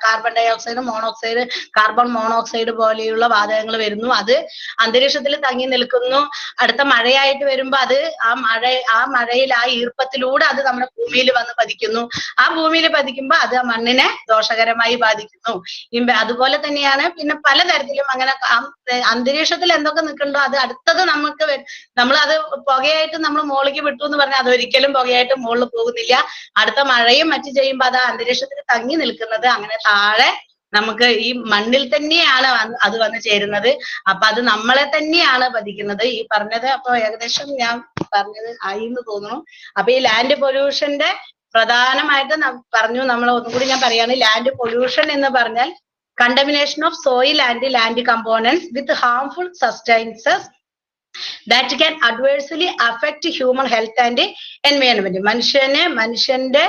carbon dioxide monoxide, carbon monoxide പോലെയുള്ള വാതകങ്ങൾ വരുന്നു. അത് അന്തരീക്ഷത്തിൽ തങ്ങി നിൽക്കുന്നു. അടുത്ത മഴയായിട്ട് വരുമ്പോ അത് ആ മഴയിൽ ആ ഈർപ്പത്തിലൂടെ അത് നമ്മുടെ ഭൂമിയിൽ വന്ന് പതിക്കുന്നു. ആ ഭൂമിയിൽ പതിക്കുമ്പോ അത് ആ മണ്ണിനെ ദോഷകരമായി ബാധിക്കുന്നു. അതുപോലെ തന്നെയാണ് പിന്നെ പലതരത്തിലും അങ്ങനെ അന്തരീക്ഷത്തിൽ എന്തൊക്കെ നിൽക്കുന്നുണ്ടോ അത് അടുത്തത് നമ്മളത് പുകയായിട്ട് നമ്മൾ മുകളിലേക്ക് വിട്ടു എന്ന് പറഞ്ഞാൽ അതൊരിക്കലും പുകയായിട്ട് മുകളിൽ പോകുന്നില്ല. അടുത്ത മഴയും മറ്റു ചെയ്യുമ്പോൾ അത് അന്തരീക്ഷത്തിൽ തങ്ങി നിൽക്കുന്നത് അങ്ങനെ താഴെ നമുക്ക് ഈ മണ്ണിൽ തന്നെയാണ് അത് വന്ന് ചേരുന്നത്. അപ്പൊ അത് നമ്മളെ തന്നെയാണ് ബാധിക്കുന്നത്. ഈ പറഞ്ഞത് അപ്പൊ ഏകദേശം ഞാൻ പറഞ്ഞത് ആയി എന്ന് തോന്നുന്നു. അപ്പൊ ഈ ലാൻഡ് പൊല്യൂഷന്റെ പ്രധാനമായിട്ട് പറഞ്ഞു, നമ്മൾ ഒന്നുകൂടി ഞാൻ പറയാണ്. ലാൻഡ് പൊല്യൂഷൻ എന്ന് പറഞ്ഞാൽ contamination of soil and land components with harmful substances that can adversely affect human health and environment. മനുഷ്യന്റെ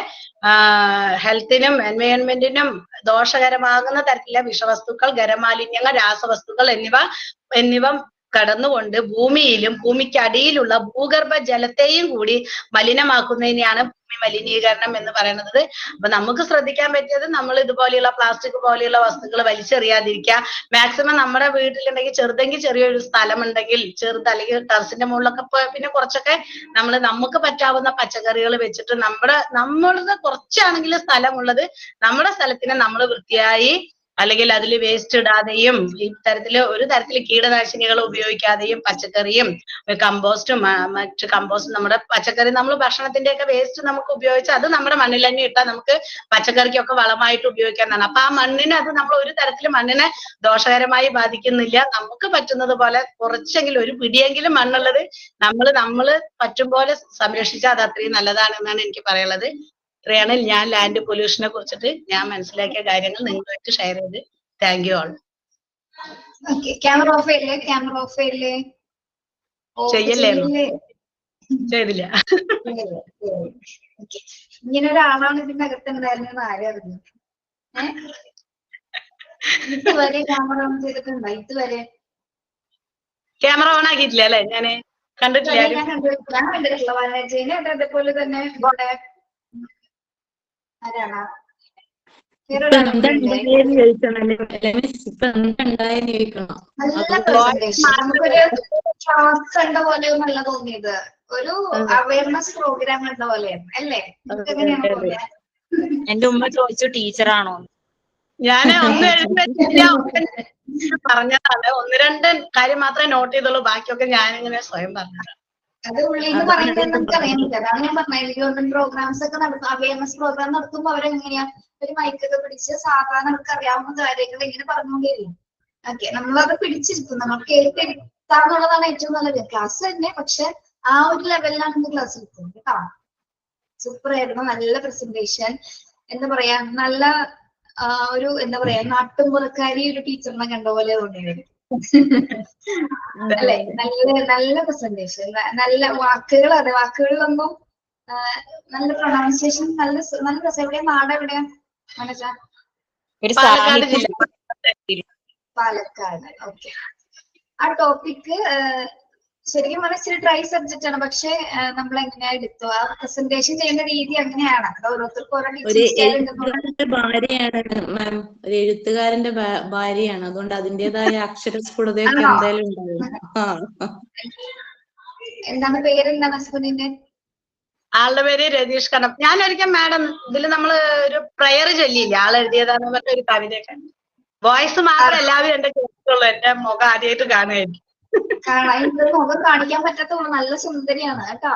ഹെൽത്തിനും എൻവയോൺമെന്റിനും ദോഷകരമാകുന്ന തരത്തിലുള്ള വിഷവസ്തുക്കൾ, ഖരമാലിന്യങ്ങൾ, രാസവസ്തുക്കൾ എന്നിവ കടന്നുകൊണ്ട് ഭൂമിയിലും ഭൂമിക്കടിയിലുള്ള ഭൂഗർഭ ജലത്തെയും കൂടി മലിനമാക്കുന്നതിനെയാണ് ഭൂമി മലിനീകരണം എന്ന് പറയുന്നത്. അപ്പൊ നമുക്ക് ശ്രദ്ധിക്കാൻ പറ്റിയത് നമ്മൾ ഇതുപോലെയുള്ള പ്ലാസ്റ്റിക് പോലെയുള്ള വസ്തുക്കൾ വലിച്ചെറിയാതിരിക്കുക. മാക്സിമം നമ്മുടെ വീട്ടിലുണ്ടെങ്കിൽ ചെറിയൊരു സ്ഥലമുണ്ടെങ്കിൽ അല്ലെങ്കിൽ ടെറസിന്റെ മുകളിലൊക്കെ പിന്നെ കുറച്ചൊക്കെ നമുക്ക് പറ്റാവുന്ന പച്ചക്കറികൾ വെച്ചിട്ട് നമ്മളുടെ കുറച്ചാണെങ്കിലും സ്ഥലമുള്ളത് നമ്മുടെ സ്ഥലത്തിനെ നമ്മൾ വൃത്തിയായി അല്ലെങ്കിൽ അതിൽ വേസ്റ്റ് ഇടാതെയും ഈ ഒരു തരത്തില് കീടനാശിനികൾ ഉപയോഗിക്കാതെയും പച്ചക്കറിയും കമ്പോസ്റ്റും മറ്റു കമ്പോസ്റ്റ് നമ്മുടെ പച്ചക്കറി നമ്മൾ ഭക്ഷണത്തിന്റെ ഒക്കെ വേസ്റ്റ് നമുക്ക് ഉപയോഗിച്ച് അത് നമ്മുടെ മണ്ണിൽ തന്നെ ഇട്ടാൽ നമുക്ക് പച്ചക്കറിക്കൊക്കെ വളമായിട്ട് ഉപയോഗിക്കാന്നാണ്. അപ്പൊ ആ മണ്ണിന് അത് നമ്മൾ ഒരു തരത്തിലും മണ്ണിനെ ദോഷകരമായി ബാധിക്കുന്നില്ല. നമുക്ക് പറ്റുന്നത് പോലെ കുറച്ചെങ്കിലും ഒരു പിടിയെങ്കിലും മണ്ണുള്ളത് നമ്മള് പറ്റും പോലെ സംരക്ഷിച്ചാൽ അത് അത്രയും നല്ലതാണെന്നാണ് എനിക്ക് പറയാനുള്ളത്. ഇത്രയാണ് ഞാൻ ലാൻഡ് പൊല്യൂഷനെ കുറിച്ചിട്ട് ഞാൻ മനസ്സിലാക്കിയ കാര്യങ്ങൾ നിങ്ങളുമായിട്ട് ഷെയർ ചെയ്ത്. Thank you all. Camera off ചെയ്യല്ലേ, ക്യാമറ ഓഫ് ചെയ്യല്ലേ. ചെയ്യല്ലേ? ചെയ്തില്ല. ഇങ്ങനെ ഒരാളാണ് ഇതിന്റെ അകത്തുണ്ടായിരുന്നെന്ന് ആരും അറിഞ്ഞു. ഇതുവരെ ക്യാമറ ഓൺ ചെയ്തിട്ടുണ്ടോ? ഇതുവരെ ക്യാമറ ഓൺ ആക്കിയിട്ടില്ല അല്ലെ? ഞാന് കണ്ടിട്ടില്ല. ഞാൻ കണ്ടിട്ടില്ല. വനജീനെ അതേപോലെ തന്നെ ഇവിടെ ആരാണ് നല്ല പ്രസന്റേഷൻ. നമുക്കൊരു ക്ലാസ് കണ്ട പോലെ നല്ല തോന്നിയത്, ഒരു അവയർനെസ് പ്രോഗ്രാം കണ്ട പോലെയാണ് അല്ലേ? നമുക്ക് എങ്ങനെയാണ് തോന്നിയത്? എന്റെ ഉമ്മ ചോദിച്ചു ടീച്ചറാണോ. ഞാന് ഒന്നും എഴുതി പറഞ്ഞതാണ്. 1-2 കാര്യം മാത്രമേ നോട്ട് ചെയ്തുള്ളൂ. ബാക്കിയൊക്കെ ഞാനിങ്ങനെ സ്വയം പറഞ്ഞതാണ്. അത് ഉള്ളിൽ നിന്ന് പറയുന്നത് നമുക്ക് അറിയാനില്ല. അതാണ് ഞാൻ പറഞ്ഞത്. ഗവൺമെന്റ് പ്രോഗ്രാംസ് ഒക്കെ നടത്തും, അവയർനെസ് പ്രോഗ്രാം നടത്തുമ്പോൾ അവരെങ്ങനെയാ ഒരു മൈക്കൊക്കെ പിടിച്ച് സാധാരണ നമുക്ക് അറിയാവുന്ന കാര്യങ്ങൾ ഇങ്ങനെ പറഞ്ഞുകൊണ്ടേയിരിക്കും. ഓക്കെ, നമ്മളത് പിടിച്ചിരിക്കും, നമ്മൾ കേട്ടിരുത്താന്നുള്ളതാണ് ഏറ്റവും നല്ലത്. ക്ലാസ് തന്നെ, പക്ഷെ ആ ഒരു ലെവലിലാണ് ക്ലാസ് എടുക്കുന്നത് കേട്ടോ. സൂപ്പർ ആയിരുന്നു, നല്ല പ്രസന്റേഷൻ. എന്താ പറയാ, നല്ല ഒരു എന്താ പറയാ നാട്ടുമ്പുറക്കാരി ഒരു ടീച്ചറിനെ കണ്ട പോലെ തോന്നിയത് അല്ലെ? നല്ല പ്രസന്റേഷൻ, നല്ല വാക്കുകൾ. അതെ, വാക്കുകളിലൊന്നും നല്ല പ്രൊണൗൺസിയേഷൻ, നല്ല രസം. എവിടെയാ നാട്? എവിടെയാ മനസ്സിലാ? പാലക്കാട് ജില്ല. പാലക്കാട്. ഓക്കെ. ആ ടോപ്പിക്ക് ശരിക്കും മനസ്സിൽ ഡ്രൈ സബ്ജക്റ്റ് ആണ്, പക്ഷെ നമ്മൾ എങ്ങനെയാ എടുത്തു ആ പ്രസന്റേഷൻ ചെയ്യുന്ന രീതി അങ്ങനെയാണ്. അത് ഓരോരുത്തർക്കും ഓരോ ഒരു എഴുത്തുകാരന്റെ ഭാര്യയാണ്, അതുകൊണ്ട് അതിന്റേതായ അക്ഷരസ്ഫുടതയൊക്കെ എന്തായാലും ഉണ്ടാവും. എന്താണ് പേരെന്താണ് ഹസ്ബൻഡിന്റെ? ആളുടെ പേര് രതീഷ് കണം. ഞാൻ ഒരിക്കൽ മാഡം ഇതില് നമ്മള് ഒരു പ്രയർ ചൊല്ലിയില്ല, ആൾ എഴുതിയതാന്ന് പറഞ്ഞ ഒരു കവിതയൊക്കെ. വോയിസ് മാത്രം എല്ലാവരും എന്റെ കേട്ടിട്ടുള്ളൂ, എന്റെ മുഖം ആദ്യമായിട്ട് കാണുമായിരിക്കും. മുഖം കാണിക്കാൻ പറ്റത്തുള്ളൂ, നല്ല സുന്ദരിയാണ് കേട്ടോ.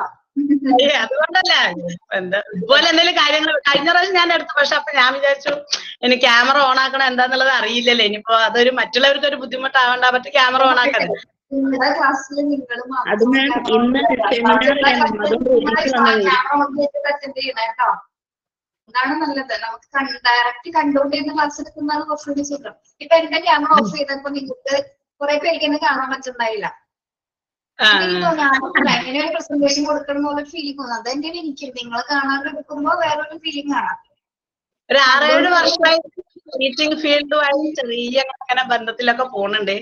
അതുകൊണ്ടല്ല, ഇതുപോലെ എന്തെങ്കിലും കാര്യങ്ങൾ കഴിഞ്ഞ പ്രാവശ്യം ഞാൻ എടുത്തു. പക്ഷെ അപ്പൊ ഞാൻ വിചാരിച്ചു എനിക്ക് ക്യാമറ ഓൺ ആക്കണം എന്താന്നുള്ളത് അറിയില്ലല്ലോ. ഇനിയിപ്പോ അതൊരു മറ്റുള്ളവർക്ക് ഒരു ബുദ്ധിമുട്ടാവണ്ട, പറ്റി ക്യാമറ ഓൺ ആക്കരുത്. നിങ്ങളുടെ ക്ലാസ്സിൽ നിങ്ങൾ കേട്ടോ. അതാണ് നല്ലത്. നമുക്ക് ഡയറക്റ്റ് കണ്ടുകൊണ്ടിരുന്ന ക്ലാസ് എടുക്കുന്നതാണ് കുറച്ചുകൂടി സുഖം. ഇപ്പൊ എന്റെ ക്യാമറ ഓഫ് ചെയ്തപ്പോ നിങ്ങൾക്ക് കുറെ പേർക്ക് എന്നെ കാണാൻ പറ്റുന്നുണ്ടായില്ല. എനിക്ക് തോന്നി എങ്ങനെ ഒരു പ്രസന്റേഷൻ കൊടുക്കണം എന്നുള്ളൊരു ഫീലിംഗ് തോന്നുന്നു. അതെന്റെ എനിക്ക് നിങ്ങളെ കാണാതെ എടുക്കുമ്പോ വേറൊരു ഫീലിംഗ് കാണാം. ഒരു 6-7 വർഷമായി ടീച്ചിങ് ഫീൽഡുമായി ചെറിയ അങ്ങനെ ബന്ധത്തിലൊക്കെ പോകുന്നുണ്ട്.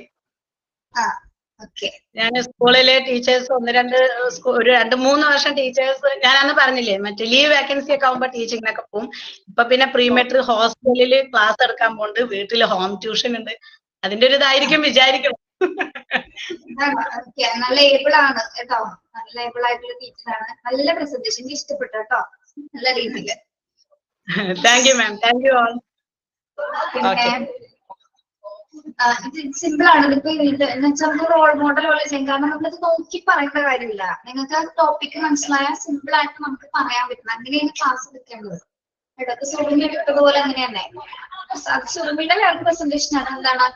ഞാൻ സ്കൂളിലെ ടീച്ചേഴ്സ് 2-3 വർഷം ടീച്ചേഴ്സ്, ഞാൻ അന്ന് പറഞ്ഞില്ലേ മറ്റേ ലീവ് വേക്കൻസി ഒക്കെ ആവുമ്പോ ടീച്ചിങ്ങിനൊക്കെ പോകും. ഇപ്പൊ പിന്നെ പ്രീ മെട്രിക് ഹോസ്റ്റലില് ക്ലാസ് എടുക്കാൻ പോകുന്നുണ്ട്, വീട്ടില് ഹോം ട്യൂഷൻ ഉണ്ട്. അതിന്റെ ഒരു ഇതായിരിക്കും വിചാരിക്കണം. നല്ല ഏബിൾ ആണ് കേട്ടോ, നല്ല ഏബിൾ ആയിട്ടുള്ള ടീച്ചറാണ്. നല്ല പ്രസന്റേഷൻ, എനിക്ക് ഇഷ്ടപ്പെട്ടു കേട്ടോ, നല്ല രീതിയില്. Thank you ma'am, thank you all. പിന്നെ ഇത് സിമ്പിൾ ആണ്. ഇതിപ്പോ എന്ന് വെച്ചാൽ റോൾ മോഡൽ പോലെ ചെയ്യും. കാരണം നമ്മളിത് നോക്കി പറയേണ്ട കാര്യമില്ല. നിങ്ങൾക്ക് ആ ടോപ്പിക്ക് മനസ്സിലായാൽ സിമ്പിൾ ആയിട്ട് നമുക്ക് പറയാൻ പറ്റും. അങ്ങനെയാണ് ക്ലാസ് എടുക്കേണ്ടത് കേട്ടോ. സുറുമി എടുത്തതുപോലെ അങ്ങനെ തന്നെ. സുറുമിയുടെ വേറെ പ്രസന്റേഷൻ ആണ്. എന്താണ്,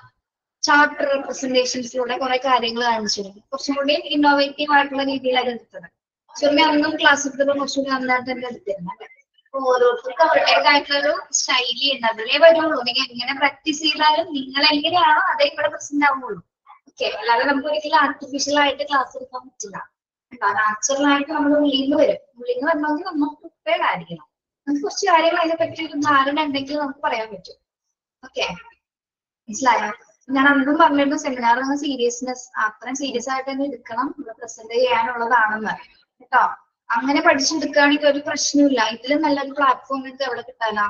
ചാപ്റ്റർ പ്രസന്റേഷൻസിലൂടെ കുറെ കാര്യങ്ങൾ കാണിച്ചിരുന്നു. കുറച്ചും കൂടി ഇന്നോവേറ്റീവ് ആയിട്ടുള്ള രീതിയിലാണ് എടുത്തത്. സുറുമി അന്നും ക്ലാസ് എടുത്തപ്പോൾ കുറച്ചുകൂടി നന്നായിട്ട് തന്നെ എടുത്തിരുന്നു അല്ലെ? ഓരോരുത്തർക്കും അവരുടേതായിട്ടുള്ളൊരു ശൈലി ഉണ്ട്, അതിലേ വരുള്ളൂ. നിങ്ങൾ എങ്ങനെ പ്രാക്ടീസ് ചെയ്താലും നിങ്ങൾ എങ്ങനെയാണോ അതേ ഇവിടെ പ്രസന്റ് ആവുള്ളൂ. ഓക്കെ, അല്ലാതെ നമുക്ക് ഒരിക്കലും ആർട്ടിഫിഷ്യൽ ആയിട്ട് ക്ലാസ് എടുക്കാൻ പറ്റില്ല. നാച്ചുറൽ ആയിട്ട് നമ്മൾ ഉള്ളിൽ നിന്ന് വരും. ഉള്ളിൽ നിന്ന് വരണമെങ്കിൽ നമ്മൾ പ്രിപ്പയർഡ് ആയിരിക്കണം. നമുക്ക് കുറച്ച് കാര്യങ്ങൾ അതിനെ പറ്റി ഒരു ധാരണ ഉണ്ടെങ്കിൽ നമുക്ക് പറയാൻ പറ്റും. ഓക്കെ, മനസ്സിലായോ? ഞാൻ അന്നും പറഞ്ഞിരുന്നു സെമിനാർ സീരിയസ്നെസ്, അത്രയും സീരിയസ് ആയിട്ട് തന്നെ എടുക്കണം, പ്രസന്റ് ചെയ്യാനുള്ളതാണെന്ന് കേട്ടോ. അങ്ങനെ പഠിച്ചെടുക്കുകയാണെങ്കിൽ ഒരു പ്രശ്നമില്ല. ഇതിലും നല്ലൊരു പ്ലാറ്റ്ഫോം നിങ്ങൾക്ക് എവിടെ കിട്ടാനാ?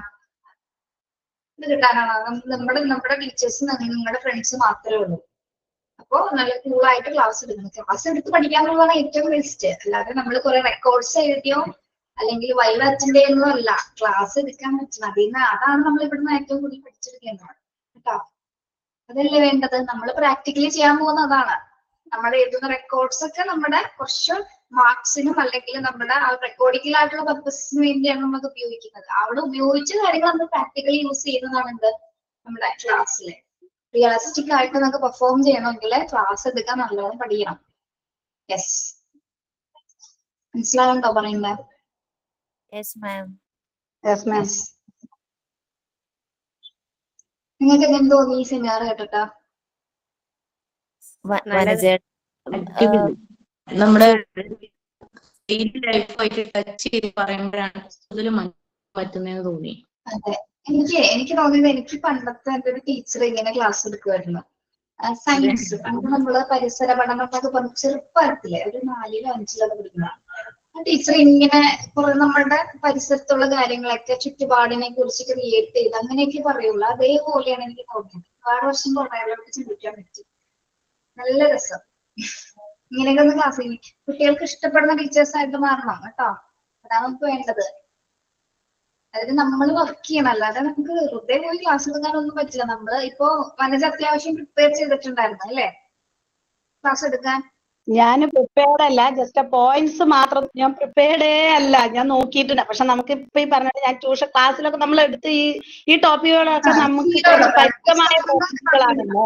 ഇത് കിട്ടാനാണ് നമ്മുടെ ടീച്ചേഴ്സ്, നിങ്ങളുടെ ഫ്രണ്ട്സ് മാത്രമേ ഉള്ളൂ. അപ്പോ നല്ല കൂളായിട്ട് ക്ലാസ് എടുക്കണം. ക്ലാസ് എടുത്ത് പഠിക്കാന്നുള്ളതാണ് ഏറ്റവും ബെസ്റ്റ്. അല്ലാതെ നമ്മൾ കുറെ റെക്കോർഡ്സ് എഴുതിയോ അല്ലെങ്കിൽ വൈവ അറ്റൻഡ് ചെയ്യുന്നതോ അല്ല, ക്ലാസ് എടുക്കാൻ പറ്റണം. അതാണ് നമ്മൾ ഇവിടുന്ന് ഏറ്റവും കൂടുതൽ പഠിച്ചെടുക്കേണ്ടത് കേട്ടോ. കേട്ടോ. അതല്ലേ വേണ്ടത്. നമ്മൾ പ്രാക്ടിക്കലി ചെയ്യാൻ പോകുന്നതാണ്. നമ്മൾ എഴുതുന്ന റെക്കോർഡ്സ് ഒക്കെ നമ്മുടെ കുറച്ച് മാർക്സിനും അല്ലെങ്കിൽ നമ്മുടെ ആ റെക്കോർഡിക്കലായിട്ടുള്ള പർപ്പസിന് വേണ്ടിയാണ് നമ്മൾ അത് ഉപയോഗിക്കുന്നത്. അവിടെ ഉപയോഗിച്ച കാര്യങ്ങൾ നമ്മൾ പ്രാക്ടിക്കലി യൂസ് ചെയ്യുന്നതാണ് എന്ത് നമ്മുടെ ക്ലാസ്സിൽ. റിയലിസ്റ്റിക് ആയിട്ട് നമുക്ക് പെർഫോം ചെയ്യണമെങ്കിൽ ക്ലാസ് എടുക്കാൻ നല്ലോണം പഠിക്കണം. യെസ്, മനസ്സിലാവുണ്ടോ പറയുന്നത്? Yes ma'am. നിങ്ങൾക്ക് എന്തെങ്കിലും തോന്നി ഈ സെമിനാർ കേട്ടിട്ടാ? അടിപൊളി. നമ്മുടെ ഡെയിലി ലൈഫായിട്ട് ടച്ച് ചെയ്ത് പറയുമ്പോഴാണ് കൂടുതൽ പറ്റുന്നതെന്ന് തോന്നി. അതെ, എനിക്ക് തോന്നിയത് എനിക്ക് പണ്ടത്തെ എന്റെ ഒരു ടീച്ചർ ഇങ്ങനെ ക്ലാസ് എടുക്കുമായിരുന്നു. സയൻസ് പണ്ട് നമ്മള് പരിസര പഠനം എന്നൊക്കെ പറഞ്ഞ് ചെറുപ്പത്തിലെ ഒരു 4-ോ 5-ലോ പഠിക്കുന്ന ആ ടീച്ചർ ഇങ്ങനെ കുറെ നമ്മളുടെ പരിസരത്തുള്ള കാര്യങ്ങളൊക്കെ ചുറ്റുപാടിനെ കുറിച്ച് ക്രിയേറ്റ് ചെയ്ത് അങ്ങനെയൊക്കെ പറയുള്ളൂ. അതേപോലെയാണ് എനിക്ക് തോന്നിയത്. 6 വർഷം കൊറേ ചിന്തിക്കാൻ പറ്റി. നല്ല രസം. ഇങ്ങനെയൊക്കെ ഒന്ന് ക്ലാസ് ചെയ്യും. കുട്ടികൾക്ക് ഇഷ്ടപ്പെടുന്ന ടീച്ചേഴ്സ് ആയിട്ട് മാറണം കേട്ടോ. അതാണ് നമുക്ക് വേണ്ടത്. അതായത് നമ്മൾ വർക്ക് ചെയ്യണം, അല്ലാതെ നമുക്ക് വെറുതെ പോയി ക്ലാസ് എടുക്കാനൊന്നും പറ്റില്ല. നമ്മള് ഇപ്പൊ മനസ്സ് അത്യാവശ്യം പ്രിപ്പയർ ചെയ്തിട്ടുണ്ടായിരുന്നു അല്ലേ ക്ലാസ് എടുക്കാൻ? ഞാൻ പ്രിപ്പയർഡ് അല്ല, ജസ്റ്റ് പോയിന്റ്സ് മാത്രം. ഞാൻ പ്രിപ്പയർഡേ അല്ല, ഞാൻ നോക്കിയിട്ടുണ്ട്. പക്ഷെ നമുക്ക് ഇപ്പൊ ഈ പറഞ്ഞത് ഞാൻ ട്യൂഷൻ ക്ലാസ്സിലൊക്കെ നമ്മൾ എടുത്ത് ഈ ടോപ്പിക്കുകളൊക്കെ നമുക്ക് കുറച്ച് പരിചിതമായ ടോപ്പിക്കുകളാണല്ലോ.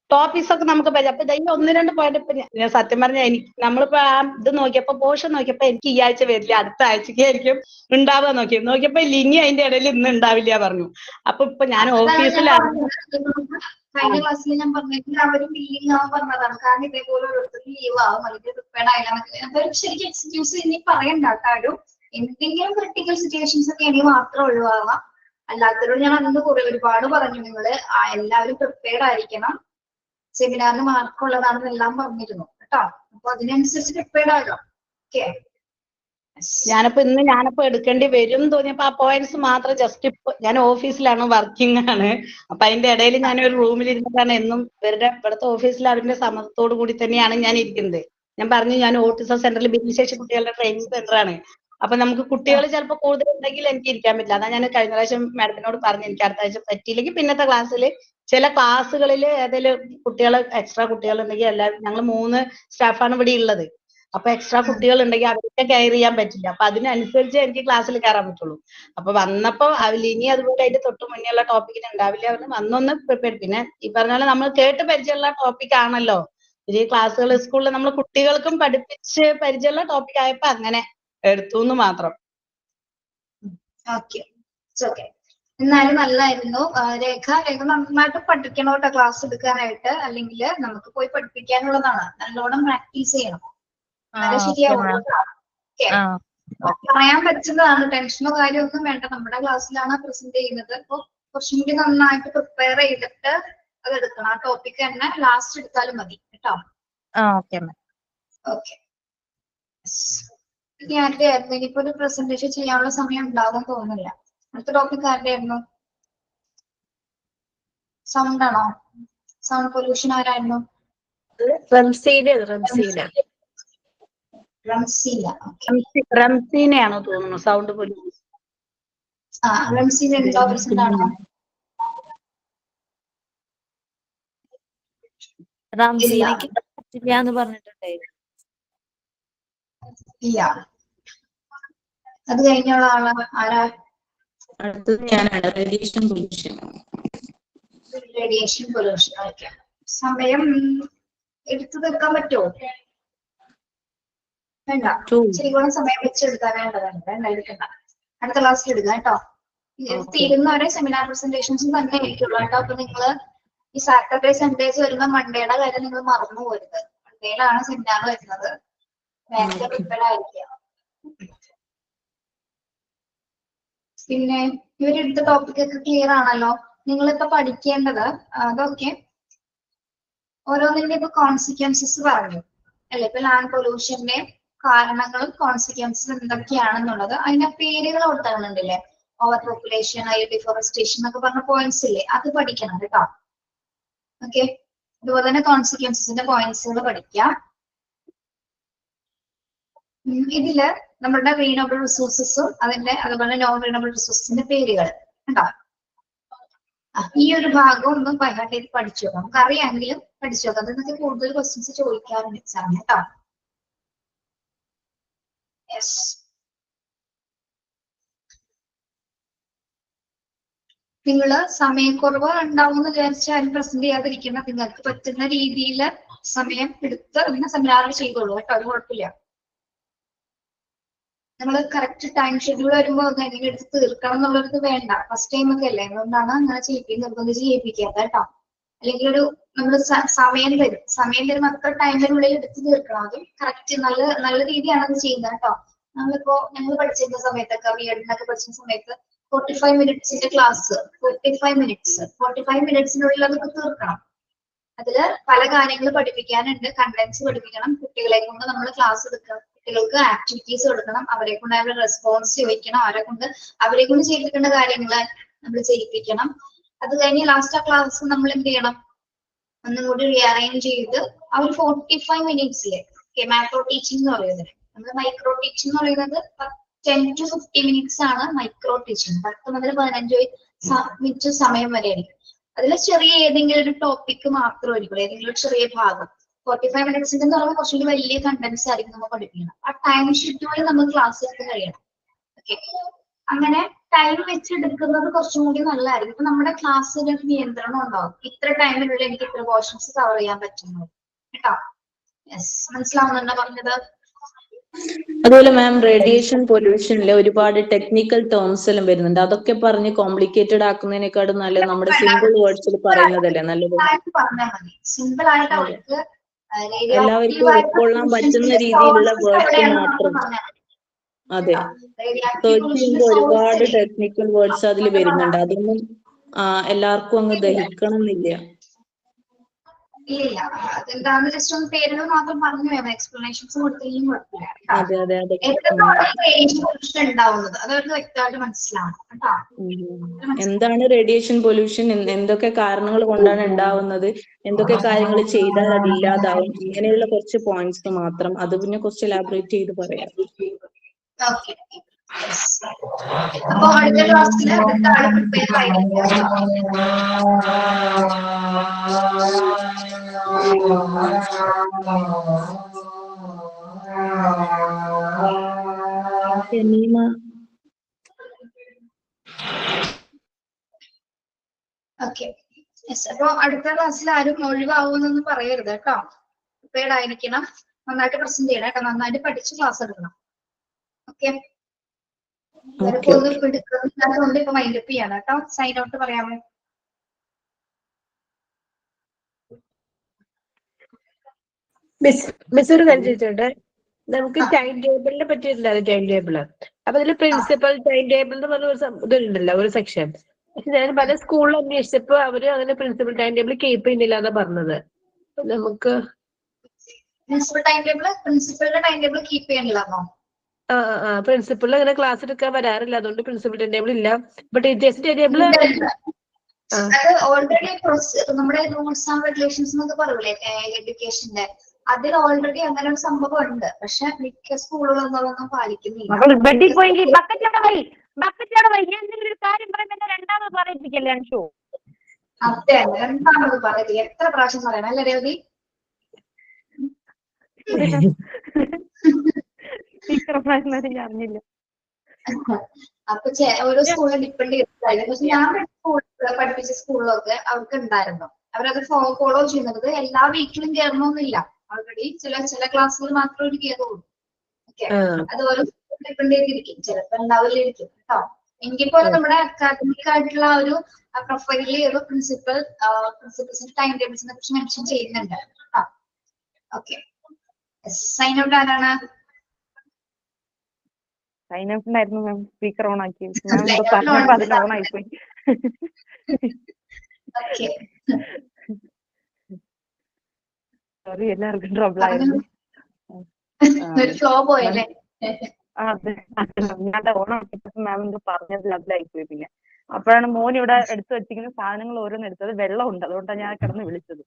ടോപ്പിക്സ് ഒക്കെ നമുക്ക് പറ്റും. അപ്പൊ ഇതിൽ 1-2 പോയിന്റ് ഇപ്പൊ ഞാൻ സത്യം പറഞ്ഞാൽ നമ്മളിപ്പോ ആ ഇത് നോക്കിയപ്പോ പോർഷൻ നോക്കിയപ്പോ എനിക്ക് ഈ ആഴ്ച വരില്ല, അടുത്ത ആഴ്ചക്ക് ആയിരിക്കും ഉണ്ടാവുക നോക്കിയപ്പോ ലിനി അതിന്റെ ഇടയിൽ ഇന്ന് ഉണ്ടാവില്ല പറഞ്ഞു. അപ്പൊ ഇപ്പൊ ഞാൻ ഓഫീസിലാണ്. കഴിഞ്ഞ ക്ലാസ്സിൽ ഞാൻ പറഞ്ഞിട്ട് അവരും ലീവ് ആവാൻ പറഞ്ഞതാണ്. കാരണം ഇതേപോലെ ഓരോരുത്തർക്ക് ലീവ് ആവും അല്ലെങ്കിൽ പ്രിപ്പയർഡ് ആയില്ല. ശരിക്കും എക്സ്ക്യൂസ് ഇനി പറയണ്ട കേട്ടോ. എന്തെങ്കിലും ക്രിട്ടിക്കൽ സിറ്റുവേഷൻസ് ഒക്കെ ആണെങ്കിൽ മാത്രം ഒഴിവാകാം. അല്ലാത്തവരോട് ഞാൻ അന്ന് ഒരുപാട് പറഞ്ഞു, നിങ്ങള് എല്ലാവരും പ്രിപ്പയർഡ് ആയിരിക്കണം, സെമിനാറിന് മാർക്ക് ഉള്ളതാണെന്ന് എല്ലാം പറഞ്ഞിരുന്നു കേട്ടോ. അപ്പൊ അതിനനുസരിച്ച് പ്രിപ്പയർഡ് ആകാം. ഓക്കെ. ഞാനിപ്പോ എടുക്കേണ്ടി വരും തോന്നിയപ്പോ ആ പോയിന്റ്സ് മാത്രം ജസ്റ്റ് ഇപ്പൊ ഞാൻ ഓഫീസിലാണ്, വർക്കിംഗ് ആണ്. അപ്പൊ അതിന്റെ ഇടയിൽ ഞാൻ ഒരു റൂമിൽ ഇരുന്നിട്ടാണ് എന്നും ഇവിടുത്തെ ഓഫീസിൽ അവരുടെ സമ്മതത്തോടു കൂടി തന്നെയാണ് ഞാൻ ഇരിക്കുന്നത്. ഞാൻ പറഞ്ഞു, ഞാൻ ഓട്ടിസം സെന്ററിൽ ഭിന്നശേഷി കുട്ടികളുടെ ട്രെയിനിങ് സെന്റർ ആണ്. അപ്പൊ നമുക്ക് കുട്ടികൾ ചിലപ്പോൾ കൂടുതൽ ഉണ്ടെങ്കിൽ എനിക്ക് ഇരിക്കാൻ പറ്റില്ല. അതാ ഞാൻ കഴിഞ്ഞ പ്രാവശ്യം മാഡത്തിനോട് പറഞ്ഞു, എനിക്ക് അടുത്ത ആഴ്ച പറ്റിയില്ലെങ്കിൽ പിന്നത്തെ ക്ലാസ്സിൽ ചില ക്ലാസ്സുകളിൽ ഏതെങ്കിലും കുട്ടികൾ എക്സ്ട്രാ കുട്ടികൾ ഉണ്ടെങ്കിൽ എല്ലാവരും ഞങ്ങൾ 3 സ്റ്റാഫാണ് ഇവിടെ ഉള്ളത്. അപ്പൊ എക്സ്ട്രാ കുട്ടികൾ ഉണ്ടെങ്കിൽ അവർക്ക് കെയർ ചെയ്യാൻ പറ്റില്ല. അപ്പൊ അതിനനുസരിച്ച് എനിക്ക് ക്ലാസ്സിൽ കയറാൻ പറ്റുള്ളൂ. അപ്പൊ വന്നപ്പോ ഇനി അതുപോലെ അതിന്റെ തൊട്ട് മുന്നേയുള്ള ടോപ്പിക്കിന് ഉണ്ടാവില്ല. വന്നൊന്ന് പ്രിപ്പയർ. പിന്നെ ഈ പറഞ്ഞ പോലെ നമ്മൾ കേട്ട് പരിചയമുള്ള ടോപ്പിക് ആണല്ലോ ഈ ക്ലാസ്സുകൾ. സ്കൂളിൽ നമ്മൾ കുട്ടികൾക്കും പഠിപ്പിച്ച് പരിചയമുള്ള ടോപ്പിക് ആയപ്പോ അങ്ങനെ എടുത്തു എന്ന് മാത്രം. ഓക്കെ, എന്നാലും നല്ലായിരുന്നു. രേഖ നന്നായിട്ട് പഠിക്കണം കേട്ടോ ക്ലാസ് എടുക്കാനായിട്ട്. അല്ലെങ്കിൽ നമുക്ക് പോയി പഠിപ്പിക്കാനുള്ളതാണ്. നല്ലോണം പ്രാക്ടീസ് ചെയ്യണം. ശരിയാവും. പറയാൻ പറ്റുന്നതാണ്. ടെൻഷനോ കാര്യമൊന്നും വേണ്ട. നമ്മുടെ ക്ലാസ്സിലാണ് പ്രസന്റ് ചെയ്യുന്നത്. അപ്പൊ കുറച്ചും കൂടി നന്നായിട്ട് പ്രിപ്പയർ ചെയ്തിട്ട് അത് എടുക്കണം. ആ ടോപ്പിക് തന്നെ ലാസ്റ്റ് എടുത്താലും മതി കേട്ടോ. ഓക്കെ. ആരുടെ ആയിരുന്നു? ഇനിയിപ്പോ ഒരു പ്രസന്റേഷൻ ചെയ്യാനുള്ള സമയം ഉണ്ടാകും തോന്നുന്നില്ല. അടുത്ത ടോപ്പിക് ആരുടെ ആയിരുന്നു? സൗണ്ട് ആണോ? സൗണ്ട് പൊല്യൂഷൻ ആരായിരുന്നു? റംസീനയാണോ തോന്നുന്നു സൗണ്ട് പൊല്യൂഷൻ. റംസീന എന്തോ പ്രസന്റ് ആണോ? റംസീനക്ക് പറ്റില്ലാന്ന് പറഞ്ഞിട്ടുണ്ടായിരുന്നു. ഇല്ല. അത് കഴിഞ്ഞുള്ള ആള് ആരാ? അടുത്തത് ഞാനാണ്. Radiation pollution. ഓക്കെ. സമയം എടുത്തു തീർക്കാൻ പറ്റുമോ? വേണ്ട, ഇച്ചിരി കൂടെ സമയം വെച്ചെടുക്കാൻ വേണ്ട എടുക്കണ്ട. അടുത്ത ക്ലാസ്സിൽ എടുക്കാം കേട്ടോ. തീരുന്നവരെ സെമിനാർ പ്രസന്റേഷൻസ് തന്നെ ആയിരിക്കുള്ളൂ കേട്ടോ. അപ്പൊ നിങ്ങള് ഈ സാറ്റർഡേ സൺഡേസ് വരുന്ന മൺഡേയുടെ കാര്യം നിങ്ങൾ മറന്നു പോരുത്. മൺഡേയിലാണ് സെമിനാർ വരുന്നത്. നേരത്തെ പ്രിപ്പയർ ആയിരിക്കുക. പിന്നെ ഇവരെടുത്ത ടോപ്പിക് ഒക്കെ ക്ലിയർ ആണല്ലോ. നിങ്ങളിപ്പോ പഠിക്കേണ്ടത് അതൊക്കെ ഓരോന്നിന്റെ ഇപ്പൊ കോൺസിക്വൻസസ് പറഞ്ഞു അല്ലെ? ഇപ്പൊ ലാൻഡ് പൊല്യൂഷന്റെ കാരണങ്ങളും കോൺസിക്വൻസസ് എന്തൊക്കെയാണെന്നുള്ളത് അതിന്റെ പേരുകൾ കൊടുത്തിട്ടുണ്ടല്ലേ? ഓവർ പോപ്പുലേഷൻ, ഡിഫോറസ്റ്റേഷൻ എന്നൊക്കെ പറഞ്ഞ പോയിന്റ്സ് ഇല്ലേ? അത് പഠിക്കണം കേട്ടോ. ഓക്കെ. അതുപോലെ തന്നെ കോൺസിക്വൻസസിന്റെ പോയിന്റ്സുകൾ പഠിക്കാം. ഇതില് നമ്മുടെ റീനബിൾ റിസോഴ്സസും അതുപോലെ നോൺ റീനബിൾ റിസോഴ്സസിന്റെ പേരുകൾ ഉണ്ടാവും. ഈ ഒരു ഭാഗം ഒന്ന് ബൈഹാർട്ട് ചെയ്ത് പഠിച്ചു നോക്കാം. നമുക്ക് അറിയാമെങ്കിലും പഠിച്ചു നോക്കാം. അതിനൊക്കെ കൂടുതൽ ക്വസ്റ്റ്യൻസ് ചോദിക്കാറുണ്ട് എക്സാമിന് കേട്ടോ. യെസ്. നിങ്ങള് സമയക്കുറവ് ഉണ്ടാവും എന്ന് വിചാരിച്ചാൽ പ്രസന്റ് ചെയ്യാതിരിക്കണം. നിങ്ങൾക്ക് പറ്റുന്ന രീതിയിൽ സമയം എടുത്ത് അതിനെ സെമിനാറിൽ ചെയ്തോളൂ കേട്ടോ. അത് കുഴപ്പമില്ല. നമ്മൾ കറക്റ്റ് ടൈം ഷെഡ്യൂൾ വരുമ്പോൾ എന്തെങ്കിലും എടുത്ത് തീർക്കണം എന്നുള്ളത് വേണ്ട. ഫസ്റ്റ് ടൈം ഒക്കെ അല്ലേ, അതുകൊണ്ടാണ് അങ്ങനെ നിർബന്ധിച്ച് ചെയ്യിപ്പിക്കാത്ത കേട്ടോ. അല്ലെങ്കിൽ നമ്മൾ സമയം തരും അത്ര ടൈമിനുള്ളിൽ എടുത്ത് തീർക്കണം. അതും കറക്റ്റ് നല്ല രീതിയാണ് അത് ചെയ്യുന്നത് കേട്ടോ. ഞങ്ങൾ പഠിച്ചിരുന്ന സമയത്തൊക്കെ ബിഎഡിനൊക്കെ പഠിച്ചിരുന്ന സമയത്ത് 45 മിനിറ്റ്സിന്റെ ക്ലാസ് 45 മിനിറ്റ്സിനുള്ളിൽ അതൊക്കെ തീർക്കണം. അതില് പല കാര്യങ്ങൾ പഠിപ്പിക്കാനുണ്ട്. കണ്ടന്റ്സ് പഠിപ്പിക്കണം. കുട്ടികളെ കൊണ്ട് നമ്മൾ ക്ലാസ് എടുക്കണം. കുട്ടികൾക്ക് ആക്ടിവിറ്റീസ് കൊടുക്കണം. അവരെ കൊണ്ട് അവരുടെ റെസ്പോൺസ് ചോദിക്കണം. അവരെ കൊണ്ട് ചെയ്യിപ്പിക്കേണ്ട കാര്യങ്ങൾ നമ്മൾ ചെയ്യിപ്പിക്കണം. അത് കഴിഞ്ഞ് ലാസ്റ്റ് ആ ക്ലാസ് നമ്മൾ എന്ത് ചെയ്യണം, ഒന്നും കൂടി റീഅറേഞ്ച് ചെയ്ത് ആ ഒരു 45 മിനിറ്റ്സിലെ മാക്രോ ടീച്ചിങ് എന്ന് പറയുന്നത്. നമ്മൾ മൈക്രോ ടീച്ചിങ് എന്ന് പറയുന്നത് 10 to 50 മിനിറ്റ്സ് ആണ് മൈക്രോ ടീച്ചിങ്. 10 മുതൽ 15 മിനിറ്റ് സമയം വരെയായിരിക്കും. അതിൽ ചെറിയ ഏതെങ്കിലും ഒരു ടോപ്പിക്ക് മാത്രമായിരിക്കും, ഏതെങ്കിലും ഒരു ചെറിയ ഭാഗം. 45 മിനിറ്റ്സിന്റെ എന്ന് പറയുമ്പോൾ കുറച്ചുകൂടി വലിയ കണ്ടന്റ്സ് ആയിരിക്കും നമ്മൾ പഠിപ്പിക്കണം. ആ ടൈം ഷെഡ്യൂളിൽ നമ്മൾ ക്ലാസ് എടുത്ത് കഴിയണം. ഓക്കെ, അങ്ങനെ ടൈം വെച്ചെടുക്കുന്നത് കുറച്ചും കൂടി നല്ലതായിരിക്കും. ഇപ്പൊ നമ്മുടെ ക്ലാസ്സിൽ ഒരു നിയന്ത്രണം ഉണ്ടാവും. ഇത്ര ടൈമിനുള്ളിൽ എനിക്ക് ഇത്ര പോർഷൻസ് കവർ ചെയ്യാൻ പറ്റുന്നു കേട്ടോ. യെസ്, മനസ്സിലാവുന്നുണ്ടോ പറഞ്ഞത്? അതുപോലെ മാം റേഡിയേഷൻ പൊല്യൂഷനിലെ ഒരുപാട് ടെക്നിക്കൽ ടേംസ് എല്ലാം വരുന്നുണ്ട്. അതൊക്കെ പറഞ്ഞ് കോംപ്ലിക്കേറ്റഡ് ആക്കുന്നതിനേക്കാളും നല്ലത് നമ്മുടെ സിമ്പിൾ വേർഡ്സിൽ പറയുന്നതല്ലേ നല്ലത്? പറഞ്ഞാൽ മതി. സിമ്പിൾ ആയിട്ട് അവർക്ക് എല്ലാവർക്കും ഉൾക്കൊള്ളാൻ പറ്റുന്ന രീതിയിലുള്ള വേർഡ്സ് മാത്രം. അതെ, സെർച്ച് ചെയ്യുമ്പോൾ ഒരുപാട് ടെക്നിക്കൽ വേർഡ്സ് അതിൽ വരുന്നുണ്ട്. അതൊന്നും എല്ലാവർക്കും അങ്ങ് ദഹിക്കണം എന്നില്ല. ഇല്ല, അതെന്താന്ന് ജസ്റ്റ് ഒന്ന് പേരുകൾ മാത്രം പറഞ്ഞു വേണം. എക്സ്പ്ലനേഷൻസ് കൊടുത്തെങ്കിലും കുഴപ്പമില്ല. അതെ അതെ അതെ. ഉണ്ടാവുന്നത് അതവർക്ക് വ്യക്തമായിട്ട് മനസ്സിലാവും കേട്ടോ. എന്താണ് റേഡിയേഷൻ പൊല്യൂഷൻ, എന്തൊക്കെ കാരണങ്ങൾ കൊണ്ടാണ് ഉണ്ടാവുന്നത്, എന്തൊക്കെ കാര്യങ്ങൾ ചെയ്താൽ അത് ഇല്ലാതാവും, ഇങ്ങനെയുള്ള കുറച്ച് പോയിന്റ്സ് മാത്രം. അത് പിന്നെ കുറച്ച് എലാബറേറ്റ് ചെയ്ത് പറയാം. ഓക്കെ, അപ്പൊ അടുത്ത ക്ലാസ്സിൽ അടുത്ത ആള് പ്രിപ്പയർ ആയിരിക്കും. Okay, yes. അപ്പൊ അടുത്ത ക്ലാസ്സിൽ ആരും ഒഴിവാകുമെന്നൊന്നും പറയരുത് കേട്ടോ. പ്രിപ്പയർഡ് ആയിരിക്കണം. നന്നായിട്ട് പ്രസന്റ് ചെയ്യണം കേട്ടോ. നന്നായിട്ട് പഠിച്ച് ക്ലാസ് എടുക്കണം. ഓക്കെ, എടുക്കുന്നതുകൊണ്ട് ഇപ്പൊ മൈൻഡപ്പ് ചെയ്യാണ് കേട്ടോ. സൈൻ ഔട്ട് പറയാമോ? മിസ് ഒരു കാര്യം ചോദിച്ചോട്ടെ. നമുക്ക് ടൈം ടേബിളിനെ പറ്റിയിട്ടില്ല. ടൈം ടേബിള് അപ്പൊ അതിൽ പ്രിൻസിപ്പൽ ടൈം ടേബിൾ എന്ന് പറഞ്ഞ ഇതുണ്ടല്ലോ, ഒരു സെക്ഷൻ. പക്ഷെ ഞാൻ പല സ്കൂളിൽ അന്വേഷിച്ചപ്പോ അവര് അങ്ങനെ പ്രിൻസിപ്പൽ ടൈം ടേബിൾ കീപ്പ് ചെയ്യുന്നില്ല എന്നാ പറഞ്ഞത്. നമുക്ക് പ്രിൻസിപ്പലിന്റെ ടൈം ടേബിൾ കീപ്പ് ചെയ്യണില്ലെന്നോ? പ്രിൻസിപ്പൾ അങ്ങനെ ക്ലാസ് എടുക്കാൻ വരാറില്ല, അതുകൊണ്ട് പ്രിൻസിപ്പൽ ടൈം ടേബിൾ ഇല്ല. ബട്ട് ടീച്ചേഴ്സ് ടൈം ടേബിൾ അത് ഓൾറെഡി നമ്മുടെ റൂൾസ് ആൻഡ് റെഗുലേഷൻസ് എന്നൊക്കെ പറയൂലേ എഡ്യൂക്കേഷന്റെ, അതിൽ ഓൾറെഡി അങ്ങനെ ഒരു സംഭവം ഉണ്ട്. പക്ഷെ മിക്ക സ്കൂളുകളൊന്നും അതൊന്നും പാലിക്കുന്നില്ല. അതെ, രണ്ടാമത് പറയരുത്. എത്ര പ്രാവശ്യം പറയണം അല്ലേ രവി? അപ്പൊ ഓരോ സ്കൂളിൽ ഡിപ്പെൻഡ് ചെയ്തിട്ടായിരുന്നു. പക്ഷെ ഞാൻ പഠിപ്പിച്ച സ്കൂളിലൊക്കെ അവർക്ക് ഉണ്ടായിരുന്നു. അവരത് ഫോളോ ചെയ്യുന്നത് എല്ലാ വീക്കിലും കയറണമെന്നില്ല. ഓൾറെഡി ചില ക്ലാസ്സുകൾ മാത്രമേ ഒരു കയറുള്ളൂ. ഓക്കെ, അത് ഓരോ ഡിപ്പെൻഡ് ചെയ്തിരിക്കും. ചിലപ്പോൾ ഉണ്ടാവില്ലായിരിക്കും കേട്ടോ. എങ്കിൽ പോലും നമ്മുടെ അക്കാദമിക് ആയിട്ടുള്ള ഒരു പ്രൊഫൈലിൽ ഒരു പ്രിൻസിപ്പൽസിന്റെ ടൈം ടേബിൾസിനെ കുറിച്ച് മെൻഷൻ ചെയ്യുന്നുണ്ട്. ഓക്കെ, സൈൻ ഔട്ട് ആരാണ്? സൈൻ ഔട്ട് ഉണ്ടായിരുന്നു മാം. സ്പീക്കർ ഓൺ ആക്കി പറഞ്ഞപ്പോ അതിൽ ഓൺ ആയിപ്പോയി. സോറി, എല്ലാവർക്കും ട്രബിൾ ആയിരുന്നു. ഫ്ലോ പോയല്ലേ? അതെ, ഞാൻ ഓൺ ആക്കിയപ്പോ മാം എന്തോ പറഞ്ഞത് അതിലായിപ്പോയി. പിന്നെ അപ്പോഴാണ് മോൻ ഇവിടെ എടുത്തു വെച്ചിരിക്കുന്ന സാധനങ്ങൾ ഓരോന്ന് എടുത്തത്. വെള്ളമുണ്ട്, അതുകൊണ്ടാണ് ഞാൻ കിടന്ന് വിളിച്ചത്.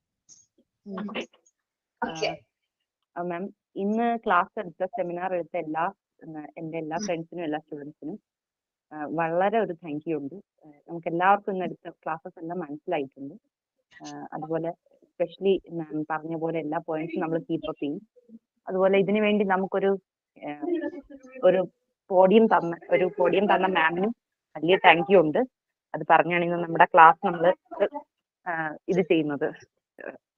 മാം, ഇന്ന് ക്ലാസ് എടുത്ത സെമിനാർ എടുത്ത എന്റെ എല്ലാ ഫ്രണ്ട്സിനും എല്ലാ സ്റ്റുഡൻസിനും വളരെ ഒരു താങ്ക് യു ഉണ്ട്. നമുക്ക് എല്ലാവർക്കും ഇന്ന് എടുത്ത ക്ലാസ്സസ് എല്ലാം മനസ്സിലായിട്ടുണ്ട്. അതുപോലെ സ്പെഷ്യലി മാം പറഞ്ഞ പോലെ എല്ലാ പോയിന്റ്സും നമ്മൾ കീപ്പ് അപ്പ് ചെയ്യും. അതുപോലെ ഇതിനു വേണ്ടി നമുക്കൊരു ഒരു പോഡിയം തന്ന മാമിനും വലിയ താങ്ക് യു ഉണ്ട്. അത് പറഞ്ഞാണ് ഇന്ന് നമ്മുടെ ക്ലാസ് നമ്മൾ ഇത് ചെയ്യുന്നത്.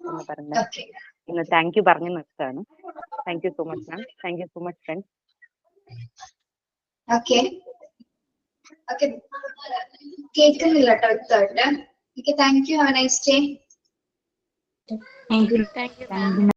എന്താ പറയുന്നത്, ഇന്ന് താങ്ക് യു പറഞ്ഞ് നിർത്തുകയാണ്. Thank you so much ma'am. Thank you so much friends. Okay okay, കേൾക്കുന്നില്ല കേട്ടോ വ്യക്തമായിട്ട്. Okay, thank you. Have A nice day. Thank you.